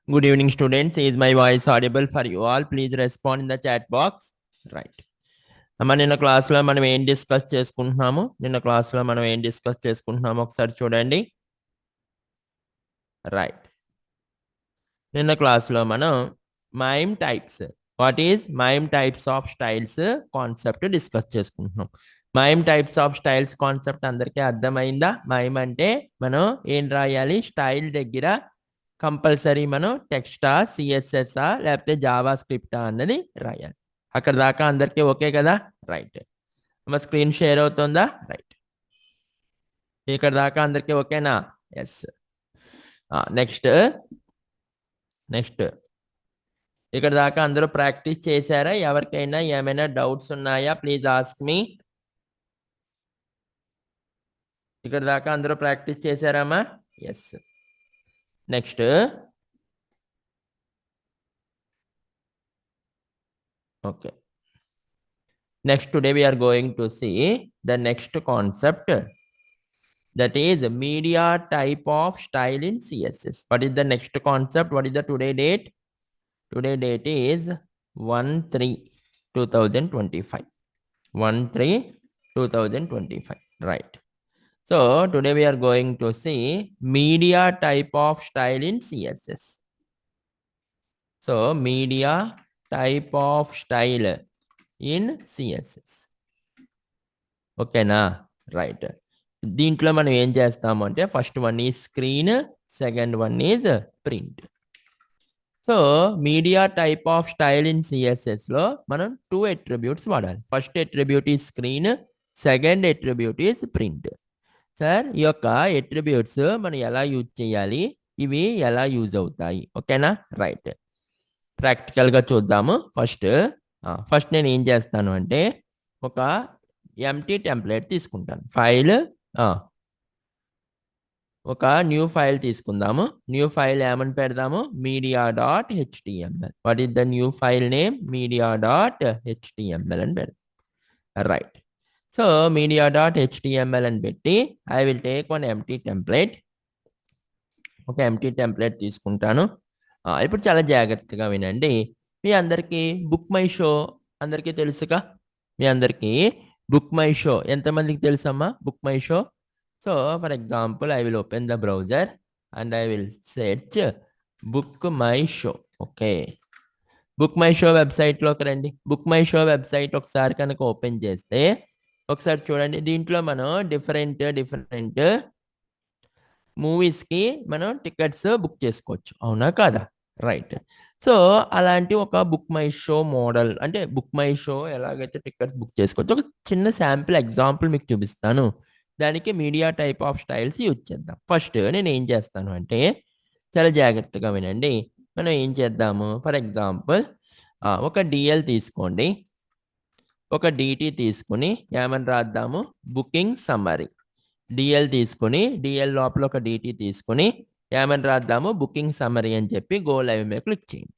Good evening, students. Is my voice audible for you all? Please respond in the chat box. Right. నిన్న క్లాస్లో మనం ఏం discuss చేసుకుంటున్నాము ఒకసారి చూడండి. రైట్. నిన్న క్లాస్లో మనం MIME types, what is MIME types of styles concept discuss చేసుకుంటున్నాం. MIME types of styles concept అందరికీ అర్థమైందా? మైమ్ అంటే మనం ఏం రాయాలి? స్టైల్ దగ్గర కంపల్సరీ మనం టెక్స్టా, సిఎస్ఎస్ఆ లేకపోతే జావా స్క్రిప్టా అన్నది రాయాలి. అక్కడ దాకా అందరికీ ఓకే కదా? రైట్. మా స్క్రీన్ షేర్ అవుతుందా? రైట్. ఇక్కడ దాకా అందరికీ ఓకేనా? ఎస్. నెక్స్ట్ ఇక్కడ దాకా అందరూ ప్రాక్టీస్ చేశారా? ఎవరికైనా ఏమైనా డౌట్స్ ఉన్నాయా? Please ask me. ఇక్కడ దాకా అందరూ ప్రాక్టీస్ చేశారామా? Yes. Next okay. Next, today we are going to see the next concept, that is media type of style in CSS. What is the next concept? What is the today date? Today date is 1/3/2025. 1/3/2025. Right. So today we are going to see media type of style in CSS. So media type of style in CSS. ఓకేనా? Right. దీంట్లో మనం ఏం చేస్తాము అంటే first one is screen, second one is print. So media type of style in సిఎస్ఎస్లో మనం 2 attributes వాడాలి. First attribute is screen, second attribute is print. Sir ఈ యొక్క అట్రిబ్యూట్స్ మనం ఎలా యూజ్ చేయాలి, ఇవి ఎలా యూజ్ అవుతాయి? ఓకేనా? రైట్. ప్రాక్టికల్గా చూద్దాము. ఫస్ట్ నేను ఏం చేస్తాను అంటే ఒక ఎంటీ టెంప్లెట్ తీసుకుంటాను. ఒక న్యూ ఫైల్ తీసుకుందాము. న్యూ ఫైల్ ఏమని పెడదాము? media.html. What is the new file name? media.html అని పెడదాం. రైట్. సో media.html అని పెట్టి I will take one empty template. ఒక ఎంటీ టెంప్లెట్ తీసుకుంటాను. ఇప్పుడు చాలా జాగ్రత్తగా వినండి. మీ అందరికీ బుక్ మై షో అందరికీ తెలుసుగా? మీ అందరికీ బుక్ మై షో ఎంతమందికి తెలుసమ్మా? Book my show. So for example I will open the browser and I will search book my show. Okay. Book my show వెబ్సైట్లోకి రండి. బుక్ మై షో వెబ్సైట్ ఒకసారి కనుక open చేస్తే ఒకసారి చూడండి. దీంట్లో మనం డిఫరెంట్ మూవీస్కి మనం టికెట్స్ బుక్ చేసుకోవచ్చు. అవునా కాదా? రైట్. సో అలాంటి ఒక బుక్ మై షో మోడల్, అంటే బుక్ మై షో ఎలాగైతే టికెట్స్ బుక్ చేసుకోవచ్చు, ఒక చిన్న శాంపుల్ ఎగ్జాంపుల్ మీకు చూపిస్తాను. దానికి media type of styles use చేద్దాం. ఫస్ట్ నేను ఏం చేస్తాను అంటే చాలా జాగ్రత్తగా వినండి. మనం ఏం చేద్దాము? ఫర్ ఎగ్జాంపుల్ ఒక డిఎల్ తీసుకోండి, ఒక డిటి తీసుకుని ఏమని రాద్దాము? Booking summary. డిఎల్ తీసుకుని డిఎల్ లోపల ఒక డిటి తీసుకుని ఏమని రాద్దాము? బుకింగ్ సమ్మరీ అని చెప్పి గో లైవ్ మీద క్లిక్ చేయండి.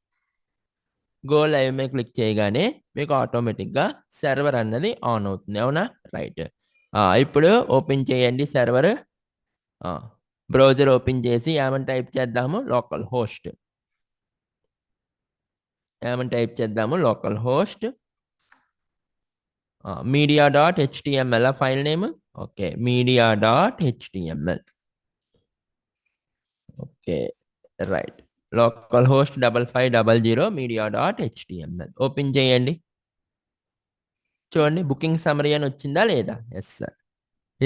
గో లైవ్ మీద క్లిక్ చేయగానే మీకు ఆటోమేటిక్గా సర్వర్ అన్నది ఆన్ అవుతుంది. అవునా? రైట్. ఇప్పుడు ఓపెన్ చేయండి సర్వర్. బ్రౌజర్ ఓపెన్ చేసి ఏమని టైప్ చేద్దాము? Local host. ఏమని టైప్ చేద్దాము? Local host media.html file name. Okay, media.html. Okay, right. Local host 5500 media.html open చేయండి. చూడండి బుకింగ్ సమరీ అని వచ్చిందా లేదా? Yes sir.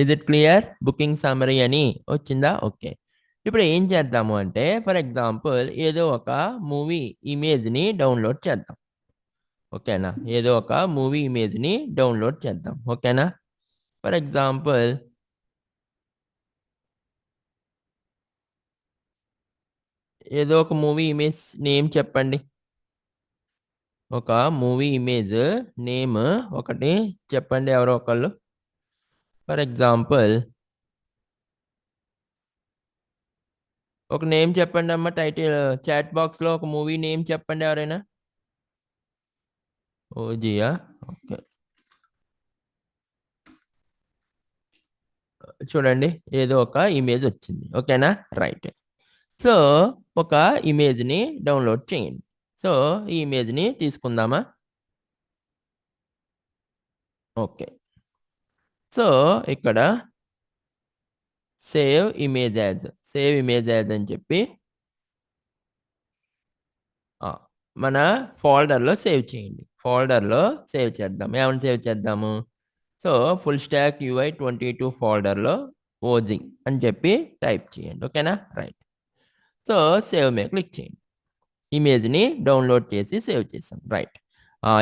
Is it clear? Booking summary అని వచ్చిందా? ఓకే. ఇప్పుడు ఏం చేద్దాము అంటే ఫర్ ఎగ్జాంపుల్ ఏదో ఒక మూవీ ఇమేజ్ని డౌన్లోడ్ చేద్దాం. ఓకేనా? ఏదో ఒక మూవీ ఇమేజ్ని డౌన్లోడ్ చేద్దాం. ఓకేనా? ఫర్ ఎగ్జాంపుల్ ఏదో ఒక మూవీ ఇమేజ్ నేమ్ చెప్పండి. ఒక మూవీ ఇమేజ్ నేమ్ ఒకటి చెప్పండి ఎవరో ఒకళ్ళు. ఫర్ ఎగ్జాంపుల్ ఒక నేమ్ చెప్పండి అమ్మ. టైటిల్ చాట్ బాక్స్లో ఒక మూవీ నేమ్ చెప్పండి ఎవరైనా. ఓజియా. ఓకే, చూడండి ఏదో ఒక ఇమేజ్ వచ్చింది. ఓకేనా? రైట్. సో ఒక ఇమేజ్ని డౌన్లోడ్ చేయండి. సో ఈ ఇమేజ్ని తీసుకుందామా? ఓకే. సో ఇక్కడ సేవ్ ఇమేజ్ యాజ్ అని చెప్పి మన ఫోల్డర్లో సేవ్ చేయండి. ఫోల్డర్లో సేవ్ చేద్దాం. ఏమని సేవ్ చేద్దాము? సో ఫుల్ స్టాక్ UI 22 ఫోల్డర్లో ఓజీ అని చెప్పి టైప్ చేయండి. ఓకేనా? రైట్. సో సేవ్ మీద క్లిక్ చేయండి. ఇమేజ్ని డౌన్లోడ్ చేసి సేవ్ చేసాం. రైట్.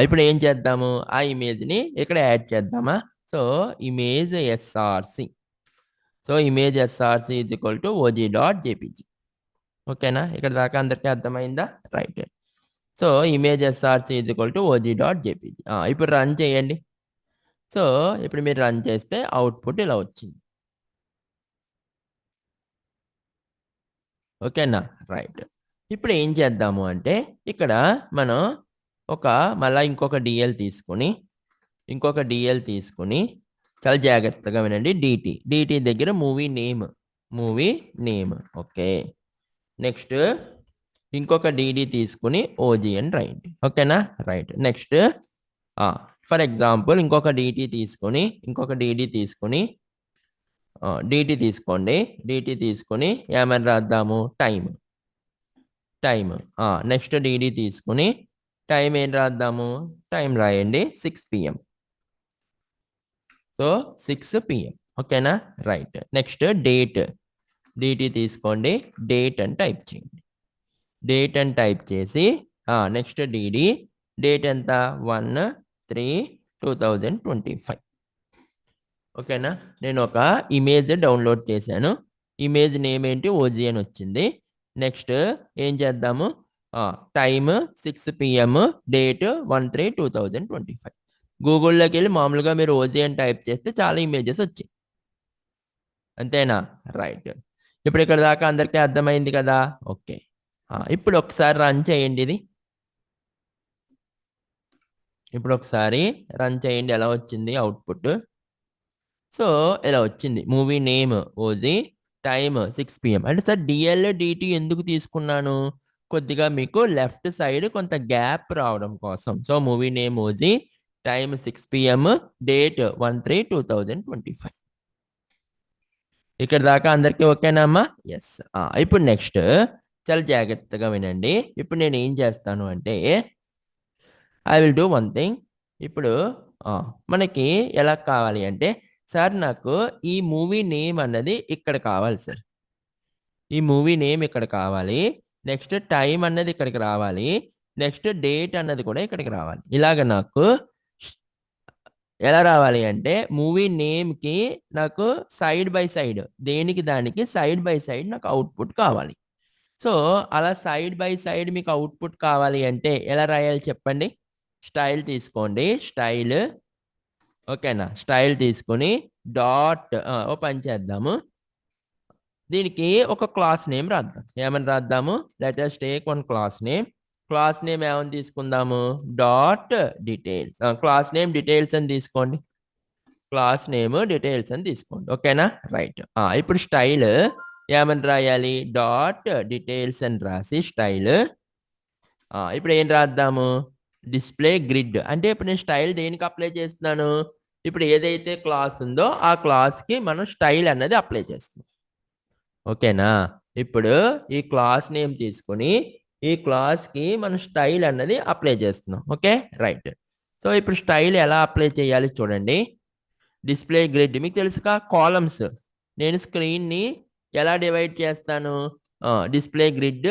ఇప్పుడు ఏం చేద్దాము? ఆ ఇమేజ్ని ఇక్కడ యాడ్ చేద్దామా? So image SRC. So image SRC is equal to OG.jpg. ఓకేనా? ఇక్కడ దాకా అందరికీ అర్థమైందా? Right. So image SRC is equal to OG.jpg. ఇప్పుడు రన్ చేయండి. సో ఇప్పుడు మీరు రన్ చేస్తే అవుట్పుట్ ఇలా వచ్చింది. ఓకేనా? రైట్. ఇప్పుడు ఏం చేద్దాము అంటే ఇక్కడ మనం మళ్ళీ ఇంకొక DL తీసుకొని చాలా జాగ్రత్తగా వినండి. DT దగ్గర మూవీ నేమ్. ఓకే. నెక్స్ట్ ఇంకొక DD తీసుకుని OG అని రాయండి. ఓకేనా? రైట్. నెక్స్ట్ ఫర్ ఎగ్జాంపుల్ ఇంకొక DD తీసుకొని DT తీసుకోండి. DT తీసుకొని ఏమని రాద్దాము? టైమ్. నెక్స్ట్ DD తీసుకుని టైం ఏం రాద్దాము? టైం రాయండి 6 PM. So 6 PM. ఓకేనా? రైట్. Next date. DT తీసుకోండి, డేట్ అని టైప్ చేయండి. డేట్ అని టైప్ చేసి నెక్స్ట్ DD డేట్ ఎంత? 1/3/2025. ఓకేనా? నేను ఒక ఇమేజ్ డౌన్లోడ్ చేశాను. ఇమేజ్ నేమ్ ఏంటి? OG అని వచ్చింది. నెక్స్ట్ ఏం చేద్దాము? Time 6 PM, date 1/3/2025. గూగుల్లోకి వెళ్ళి మామూలుగా మీరు OG అని టైప్ చేస్తే చాలా ఇమేజెస్ వచ్చాయి. అంతేనా? రైట్. ఇప్పుడు ఇక్కడ దాకా అందరికీ అర్థమైంది కదా? ఓకే. ఇప్పుడు ఒకసారి రన్ చేయండి ఇది. ఇప్పుడు ఒకసారి రన్ చేయండి. ఎలా వచ్చింది అవుట్పుట్? సో ఇలా వచ్చింది. Movie name OG, time 6 PM. అంటే సార్ DL DT ఎందుకు తీసుకున్నాను? కొద్దిగా మీకు లెఫ్ట్ సైడ్ కొంత గ్యాప్ రావడం కోసం. So movie name OG, time 6 PM, date 1/3/2025. ఇక్కడ దాకా అందరికీ ఓకేనా అమ్మా? ఎస్. ఇప్పుడు నెక్స్ట్ చాలా జాగ్రత్తగా వినండి. ఇప్పుడు నేను ఏం చేస్తాను అంటే I will do one thing. ఇప్పుడు మనకి ఎలా కావాలి అంటే సార్ నాకు ఈ మూవీ నేమ్ అన్నది ఇక్కడ కావాలి సార్. ఈ మూవీ నేమ్ ఇక్కడ కావాలి. నెక్స్ట్ టైం అన్నది ఇక్కడికి రావాలి. నెక్స్ట్ డేట్ అన్నది కూడా ఇక్కడికి రావాలి. ఇలాగ నాకు ఎలా రావాలి అంటే మూవీ నేమ్కి నాకు సైడ్ బై సైడ్, దేనికి దానికి సైడ్ బై సైడ్ నాకు అవుట్పుట్ కావాలి. సో అలా సైడ్ బై సైడ్ మీకు అవుట్పుట్ కావాలి అంటే ఎలా రాయాలి చెప్పండి? స్టైల్ తీసుకోండి. స్టైల్. ఓకేనా? స్టైల్ తీసుకొని డాట్ ఓపెన్ చేద్దాము. దీనికి ఒక క్లాస్ నేమ్ రాద్దాం. ఏమని రాద్దాము? Letters take one class name. Class name ఏమని తీసుకుందాము? Dot details. Class name details అని తీసుకోండి. క్లాస్ నేమ్ డీటెయిల్స్ అని తీసుకోండి. ఓకేనా? రైట్. ఇప్పుడు స్టైల్ ఏమని రాయాలి? డాట్ డీటెయిల్స్ అని రాసి స్టైల్. ఇప్పుడు ఏం రాద్దాము? Display grid. అంటే ఇప్పుడు నేను స్టైల్ దేనికి అప్లై చేస్తున్నాను? ఇప్పుడు ఏదైతే క్లాస్ ఉందో ఆ క్లాస్కి మనం స్టైల్ అన్నది అప్లై చేస్తున్నాం. ఓకేనా? ఇప్పుడు ఈ క్లాస్ నేమ్ తీసుకొని ఈ క్లాస్కి మనం స్టైల్ అన్నది అప్లై చేస్తున్నాం. ఓకే? రైట్. సో ఇప్పుడు స్టైల్ ఎలా అప్లై చేయాలి చూడండి. డిస్ప్లే గ్రిడ్ మీకు తెలుసుగా, కాలమ్స్. నేను స్క్రీన్ని ఎలా డివైడ్ చేస్తాను? Display grid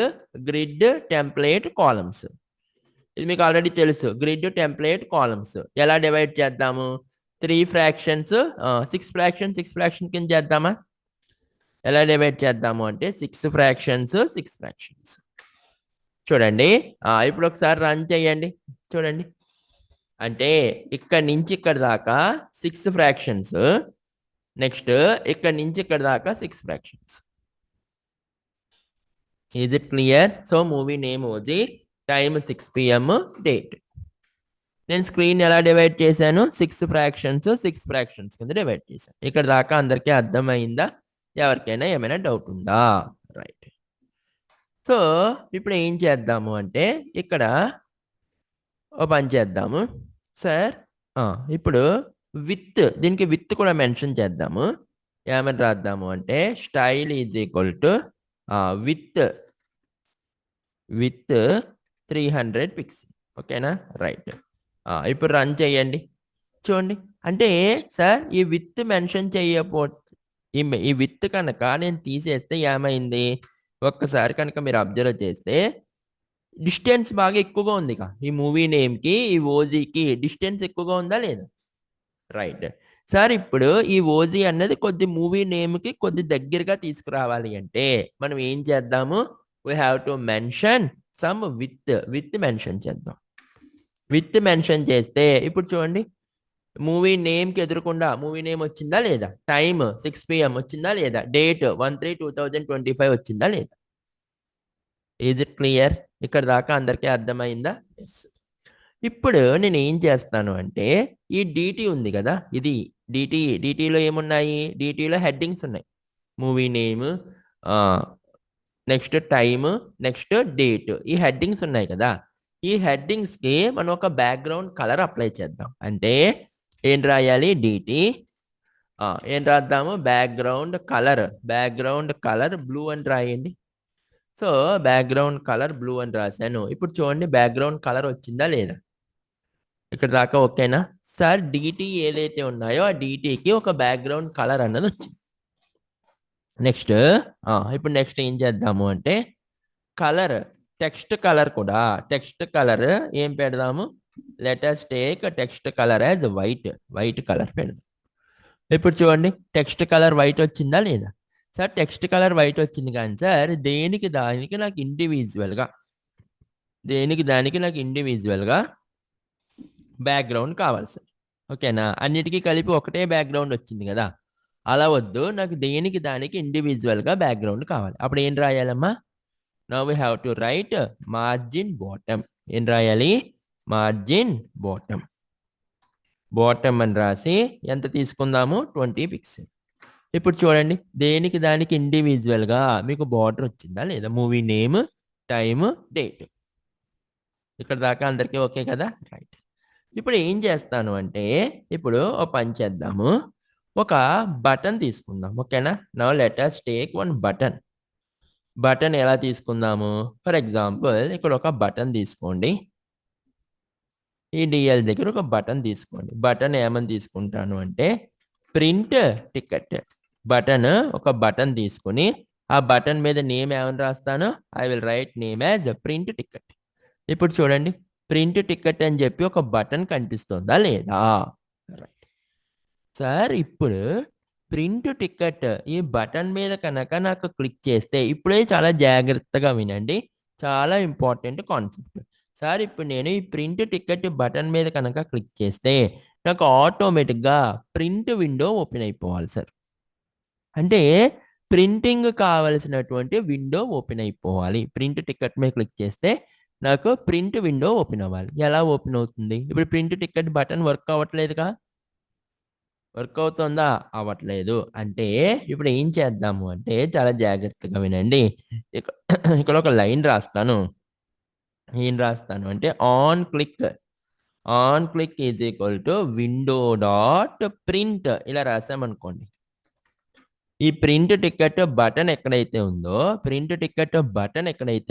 template columns. ఇది మీకు ఆల్రెడీ తెలుసు. గ్రిడ్ టెంప్లేట్ కాలమ్స్ ఎలా డివైడ్ చేద్దాము? 3 ఫ్రాక్షన్స్ 6 ఫ్రాక్షన్ కింద చేద్దామా? ఎలా డివైడ్ చేద్దాము అంటే 6 ఫ్రాక్షన్స్ చూడండి. ఇప్పుడు ఒకసారి రన్ చేయండి. చూడండి. అంటే ఇక్కడ నుంచి ఇక్కడ దాకా 6 ఫ్రాక్షన్స్. నెక్స్ట్ ఇక్కడ నుంచి ఇక్కడ దాకా 6 fractions. Is it clear? So movie name OG, time 6 PM, date. నేను స్క్రీన్ ఎలా డివైడ్ చేశాను? 6 ఫ్రాక్షన్స్ కింద డివైడ్ చేశాను. ఇక్కడ దాకా అందరికీ అర్థమైందా? ఎవరికైనా ఏమైనా డౌట్ ఉందా? రైట్. సో ఇప్పుడు ఏం చేద్దాము అంటే ఇక్కడ ఓ పని చేద్దాము సార్. ఇప్పుడు దీనికి విత్ కూడా మెన్షన్ చేద్దాము. ఏమని రాద్దాము అంటే style is equal to width width 300 pix. ఓకేనా? రైట్. ఇప్పుడు రన్ చేయండి. చూడండి. అంటే సార్ ఈ విత్ మెన్షన్ చేయపో ఈ విత్ కనుక నేను తీసేస్తే ఏమైంది? ఒక్కసారి కనుక మీరు అబ్జర్వ్ చేస్తే డిస్టెన్స్ బాగా ఎక్కువగా ఉంది. ఈ మూవీ నేమ్‌కి, ఈ ఓజీకి డిస్టెన్స్ ఎక్కువగా ఉందా లేదా? రైట్. సార్ ఇప్పుడు ఈ ఓజీ అన్నది కొద్ది మూవీ నేమ్‌కి కొద్ది దగ్గరగా తీసుకురావాలి అంటే మనం ఏం చేద్దాము? We have to mention some width mention చేద్దాం. విత్ మెన్షన్ చేస్తే ఇప్పుడు చూడండి. మూవీ నేమ్‌కి ఎదురుగుండా మూవీ నేమ్ వచ్చిందా లేదా? టైమ్ 6 PM వచ్చిందా లేదా? డేట్ 1/3/2025 వచ్చిందా లేదా? Is it clear? ఇక్కడ దాకా అందరికీ అర్థమైందా? యెస్. ఇప్పుడు నేను ఏం చేస్తాను అంటే ఈ డీటీ ఉంది కదా! ఇది డీటీలో ఏమున్నాయి? డీటీలో హెడ్డింగ్స్ ఉన్నాయి. Movie name, next time, next date. ఈ హెడ్డింగ్స్ ఉన్నాయి కదా! ఈ హెడ్డింగ్స్‌కి మనం ఒక బ్యాక్‌గ్రౌండ్ కలర్ అప్లై చేద్దాం. అంటే ఏం రాయాలి? డీటీ. ఏం రాద్దాము? బ్యాక్‌గ్రౌండ్ కలర్ బ్లూ అని రాయండి. సో బ్యాక్‌గ్రౌండ్ కలర్ బ్లూ అని రాసాను. ఇప్పుడు చూడండి బ్యాక్‌గ్రౌండ్ కలర్ వచ్చిందా లేదా? ఇక్కడ దాకా ఓకేనా? సార్ డీటీ ఏదైతే ఉన్నాయో ఆ డీటీకి ఒక బ్యాక్‌గ్రౌండ్ కలర్ అన్నది వచ్చింది. నెక్స్ట్ ఇప్పుడు నెక్స్ట్ ఏం చేద్దాము అంటే టెక్స్ట్ కలర్ ఏం పెడదాము? Let us take text colour as white colour పెడదాం. ఇప్పుడు చూడండి టెక్స్ట్ కలర్ వైట్ వచ్చిందా లేదా? సార్ టెక్స్ట్ కలర్ వైట్ వచ్చింది కానీ సార్ దేనికి దానికి నాకు ఇండివిజువల్గా బ్యాక్‌గ్రౌండ్ కావాలి సార్. ఓకేనా? అన్నిటికీ కలిపి ఒకటే బ్యాక్‌గ్రౌండ్ వచ్చింది కదా! అలా వద్దు. నాకు దేనికి దానికి ఇండివిజువల్‌గా బ్యాక్‌గ్రౌండ్ కావాలి. అప్పుడు ఏం రాయాలమ్మా? Now we have to write margin bottom. ఏం రాయాలి? మార్జిన్ బాటమ్ అని రాసి ఎంత తీసుకుందాము? 20 పిక్స్. ఇప్పుడు చూడండి దేనికి దానికి ఇండివిజువల్‌గా మీకు బార్డర్ వచ్చిందా లేదా? Movie name, time, date. ఇక్కడ దాకా అందరికీ ఓకే కదా? రైట్. ఇప్పుడు ఏం చేస్తాను అంటే ఇప్పుడు ఓ పని చేద్దాము. ఒక బటన్ తీసుకుందాం. ఓకేనా? Now let us take one button ఎలా తీసుకుందాము? ఫర్ ఎగ్జాంపుల్ ఇక్కడ ఒక బటన్ తీసుకోండి. ఈ డిఎల్ దగ్గర ఒక బటన్ తీసుకోండి. బటన్ ఏమని తీసుకుంటాను అంటే ప్రింట్ టికెట్. ఒక బటన్ తీసుకొని ఆ బటన్ మీద నేమ్ ఏమని రాస్తాను? I will write name as print ticket. ఇప్పుడు చూడండి ప్రింట్ టికెట్ అని చెప్పి ఒక బటన్ కనిపిస్తుందా లేదా? రైట్. సార్ ఇప్పుడు ప్రింట్ టికెట్ ఈ బటన్ మీద కనుక నాకు క్లిక్ చేస్తే ఇప్పుడే చాలా జాగ్రత్తగా వినండి. చాలా ఇంపార్టెంట్ కాన్సెప్ట్. సార్ ఇప్పుడు నేను ఈ ప్రింట్ టికెట్ బటన్ మీద కనుక క్లిక్ చేస్తే నాకు ఆటోమేటిక్‌గా ప్రింట్ విండో ఓపెన్ అయిపోవాలి సార్. అంటే ప్రింటింగ్ కావాల్సినటువంటి విండో ఓపెన్ అయిపోవాలి. ప్రింట్ టికెట్ మీద క్లిక్ చేస్తే నాకు ప్రింట్ విండో ఓపెన్ అవ్వాలి. ఎలా ఓపెన్ అవుతుంది? ఇప్పుడు ప్రింట్ టికెట్ బటన్ వర్క్ అవ్వట్లేదుగా? వర్క్ అవుతుందా? అవ్వట్లేదు. అంటే ఇప్పుడు ఏం చేద్దాము అంటే చాలా జాగ్రత్తగా వినండి. ఇక ఇక్కడ ఒక లైన్ రాస్తాను. ఏం రాస్తాను అంటే on click is equal to window dot print ఇలా రాసామనుకోండి. ఈ ప్రింట్ టికెట్ బటన్ ఎక్కడైతే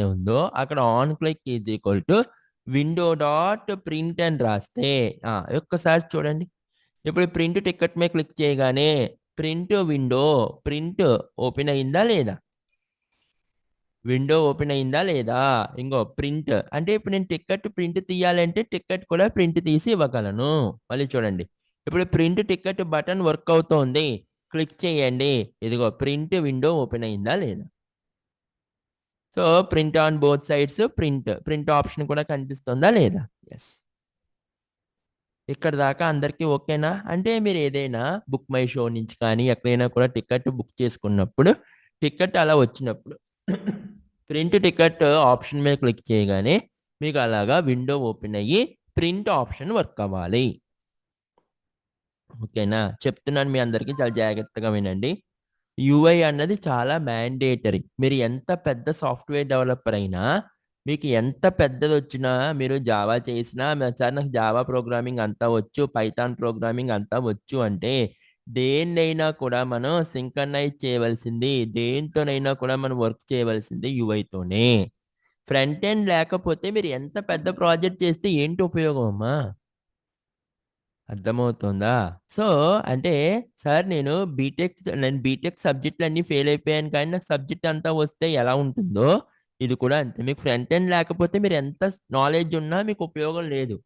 ఉందో అక్కడ on click is equal to window dot print అని రాస్తే ఒక్కసారి చూడండి. ఇప్పుడు ప్రింట్ టికెట్ మీద క్లిక్ చేయగానే ప్రింట్ ఓపెన్ అయిందా లేదా? విండో ఓపెన్ అయిందా లేదా? ఇంగో ప్రింట్ అంటే ఇప్పుడు నేను టికెట్ ప్రింట్ తీయాలంటే టికెట్ కూడా ప్రింట్ తీసి ఇవ్వగలను. మళ్ళీ చూడండి. ఇప్పుడు ప్రింట్ టికెట్ బటన్ వర్క్ అవుతోంది. క్లిక్ చేయండి. ఇదిగో ప్రింట్ విండో ఓపెన్ అయిందా లేదా? So print on both sides print option కూడా కనిపిస్తుందా లేదా? యెస్. ఇక్కడ దాకా అందరికీ ఓకేనా? అంటే మీరు ఏదైనా బుక్ మై షో నుంచి కానీ ఎక్కడైనా కూడా టికెట్ బుక్ చేసుకున్నప్పుడు టికెట్ అలా వచ్చినప్పుడు ప్రింట్ టికెట్ ఆప్షన్ మీద క్లిక్ చేయగానే మీకు అలాగా విండో ఓపెన్ అయ్యి ప్రింట్ ఆప్షన్ వర్క్ అవ్వాలి. ఓకేనా? చెప్తున్నాను మీ అందరికీ చాలా జాగ్రత్తగా వినండి. యూఐ అన్నది చాలా మ్యాండేటరీ. మీరు ఎంత పెద్ద సాఫ్ట్వేర్ డెవలపర్ అయినా, మీకు ఎంత పెద్దది వచ్చినా, మీరు జావా చేసినా, సార్ నాకు జావా ప్రోగ్రామింగ్ అంతా వచ్చు, పైథాన్ ప్రోగ్రామింగ్ అంతా వచ్చు అంటే, దేన్నైనా కూడా మనం సింక్రనైజ్ చేయవలసింది, దేంతోనైనా కూడా మనం వర్క్ చేయవలసింది యూఐతోనే. ఫ్రంట్ ఎండ్ లేకపోతే మీరు ఎంత పెద్ద ప్రాజెక్ట్ చేస్తే ఏంటి ఉపయోగం అమ్మా? అర్థమవుతుందా? సో, అంటే సార్ నేను బీటెక్ సబ్జెక్టులన్నీ ఫెయిల్ అయిపోయాను కానీ నాకు సబ్జెక్ట్ అంతా వస్తే ఎలా ఉంటుందో, ఇది కూడా అంతే. మీకు ఫ్రంట్ ఎండ్ లేకపోతే మీరు ఎంత నాలెడ్జ్ ఉన్నా మీకు ఉపయోగం లేదు.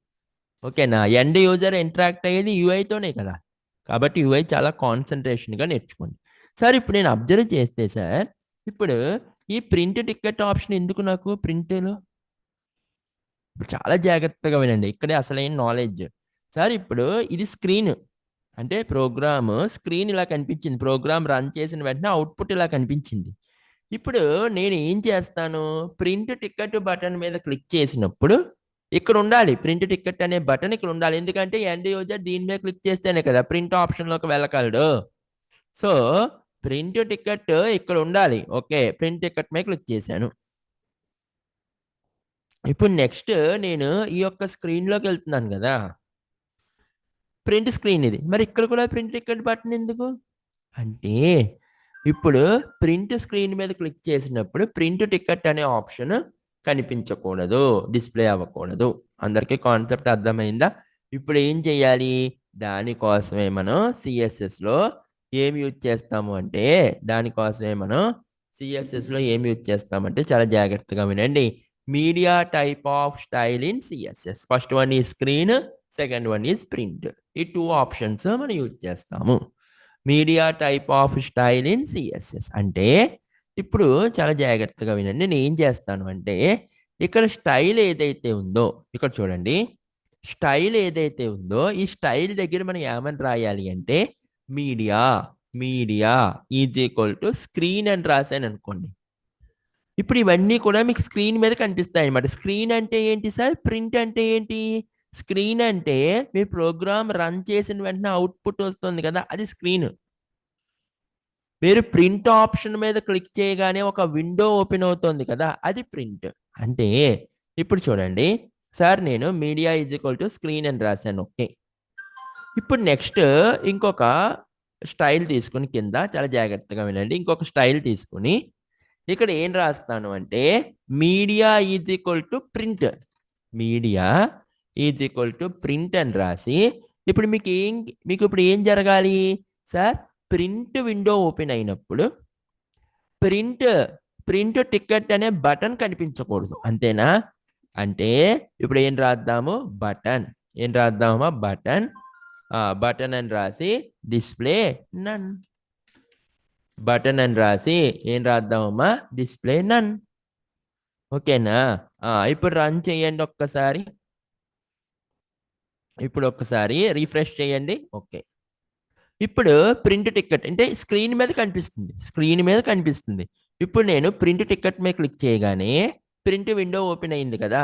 ఓకేనా? ఎండ్ యూజర్ ఇంటరాక్ట్ అయ్యేది యూఐతోనే కదా! కాబట్టి యూఐ చాలా కాన్సంట్రేషన్‌గా నేర్చుకోండి. సార్ ఇప్పుడు నేను అబ్జర్వ్ చేస్తే సార్, ఇప్పుడు ఈ ప్రింట్ టికెట్ ఆప్షన్ ఎందుకు నాకు ప్రింట్‌లో? ఇప్పుడు చాలా జాగ్రత్తగా వినండి. ఇక్కడే అసలైన నాలెడ్జ్. సార్ ఇప్పుడు ఇది స్క్రీన్. అంటే స్క్రీన్ ఇలా కనిపించింది. ప్రోగ్రామ్ రన్ చేసిన వెంటనే అవుట్‌పుట్ ఇలా కనిపించింది. ఇప్పుడు నేను ఏం చేస్తాను? ప్రింట్ టికెట్ బటన్ మీద క్లిక్ చేసినప్పుడు ఇక్కడ ఉండాలి. ప్రింట్ టికెట్ అనే బటన్ ఇక్కడ ఉండాలి. ఎందుకంటే ఎండ్ యూజర్ దీని మీద క్లిక్ చేస్తేనే కదా ప్రింట్ ఆప్షన్‌లోకి వెళ్ళగలడు. సో, ప్రింట్ టికెట్ ఇక్కడ ఉండాలి. ఓకే. ప్రింట్ టికెట్ మీద క్లిక్ చేశాను. ఇప్పుడు నెక్స్ట్ నేను ఈ యొక్క స్క్రీన్‌లోకెళ్తున్నాను గదా! ప్రింట్ స్క్రీన్ ఇది. మరి ఇక్కడ కూడా ప్రింట్ టికెట్ బటన్ ఎందుకు? అంటే ఇప్పుడు ప్రింట్ స్క్రీన్ మీద క్లిక్ చేసినప్పుడు ప్రింట్ టికెట్ అనే ఆప్షన్ కనిపించకూడదు. డిస్‌ప్లే అవ్వకూడదు. అందరికీ కాన్సెప్ట్ అర్థమైందా? ఇప్పుడు ఏం చేయాలి? దానికోసమే మనం సీఎస్ఎస్‌లో ఏం యూజ్ చేస్తాము అంటే, ఏం యూజ్ చేస్తామంటే చాలా జాగ్రత్తగా వినండి. Media type of style in CSS. First one is screen, second one is print. ఈ 2 ఆప్షన్స్ మనం యూజ్ చేస్తాము. Media type of style in CSS అంటే ఇప్పుడు చాలా జాగ్రత్తగా వినండి. నేను ఏం చేస్తాను అంటే ఇక్కడ స్టైల్ ఏదైతే ఉందో ఇక్కడ చూడండి. స్టైల్ ఏదైతే ఉందో ఈ స్టైల్ దగ్గర మనం ఏమని రాయాలి అంటే media, media is equal to screen అని రాశాను అనుకోండి. ఇప్పుడు ఇవన్నీ కూడా మీకు స్క్రీన్ మీద కనిపిస్తాయి అన్నమాట. స్క్రీన్ అంటే ఏంటి సార్? ప్రింట్ అంటే ఏంటి? స్క్రీన్ అంటే మీ ప్రోగ్రామ్ రన్ చేసిన వెంటనే అవుట్‌పుట్ వస్తుంది కదా! అది స్క్రీన్. మీరు ప్రింట్ ఆప్షన్ మీద క్లిక్ చేయగానే ఒక విండో ఓపెన్ అవుతుంది కదా! అది ప్రింట్. అంటే ఇప్పుడు చూడండి. సార్ నేను media is equal to screen అని రాశాను. ఓకే. ఇప్పుడు నెక్స్ట్ ఇంకొక స్టైల్ తీసుకొని కింద చాలా జాగ్రత్తగా వినండి. ఇంకొక స్టైల్ తీసుకొని ఇక్కడ ఏం రాస్తాను అంటే media is equal to print. Media is equal to print అని రాసి ఇప్పుడు మీకు ఇప్పుడు ఏం జరగాలి? సార్ ప్రింట్ విండో ఓపెన్ అయినప్పుడు ప్రింట్ ప్రింట్ టికెట్ అనే బటన్ కనిపించకూడదు. అంతేనా? అంటే ఇప్పుడు ఏం రాద్దాము? బటన్. ఏం రాద్దామా? బటన్. బటన్ అని రాసి డిస్‌ప్లే నన్. బటన్ అని రాసి ఏం రాద్దామమ్మా? డిస్‌ప్లే నన్. ఓకేనా? ఇప్పుడు రన్ చేయండి ఒక్కసారి. ఇప్పుడు ఒక్కసారి రిఫ్రెష్ చేయండి. ఓకే. ఇప్పుడు ప్రింట్ టికెట్ అంటే స్క్రీన్ మీద కనిపిస్తుంది. స్క్రీన్ మీద కనిపిస్తుంది. ఇప్పుడు నేను ప్రింట్ టికెట్ మీద క్లిక్ చేయగానే ప్రింట్ విండో ఓపెన్ అయింది కదా!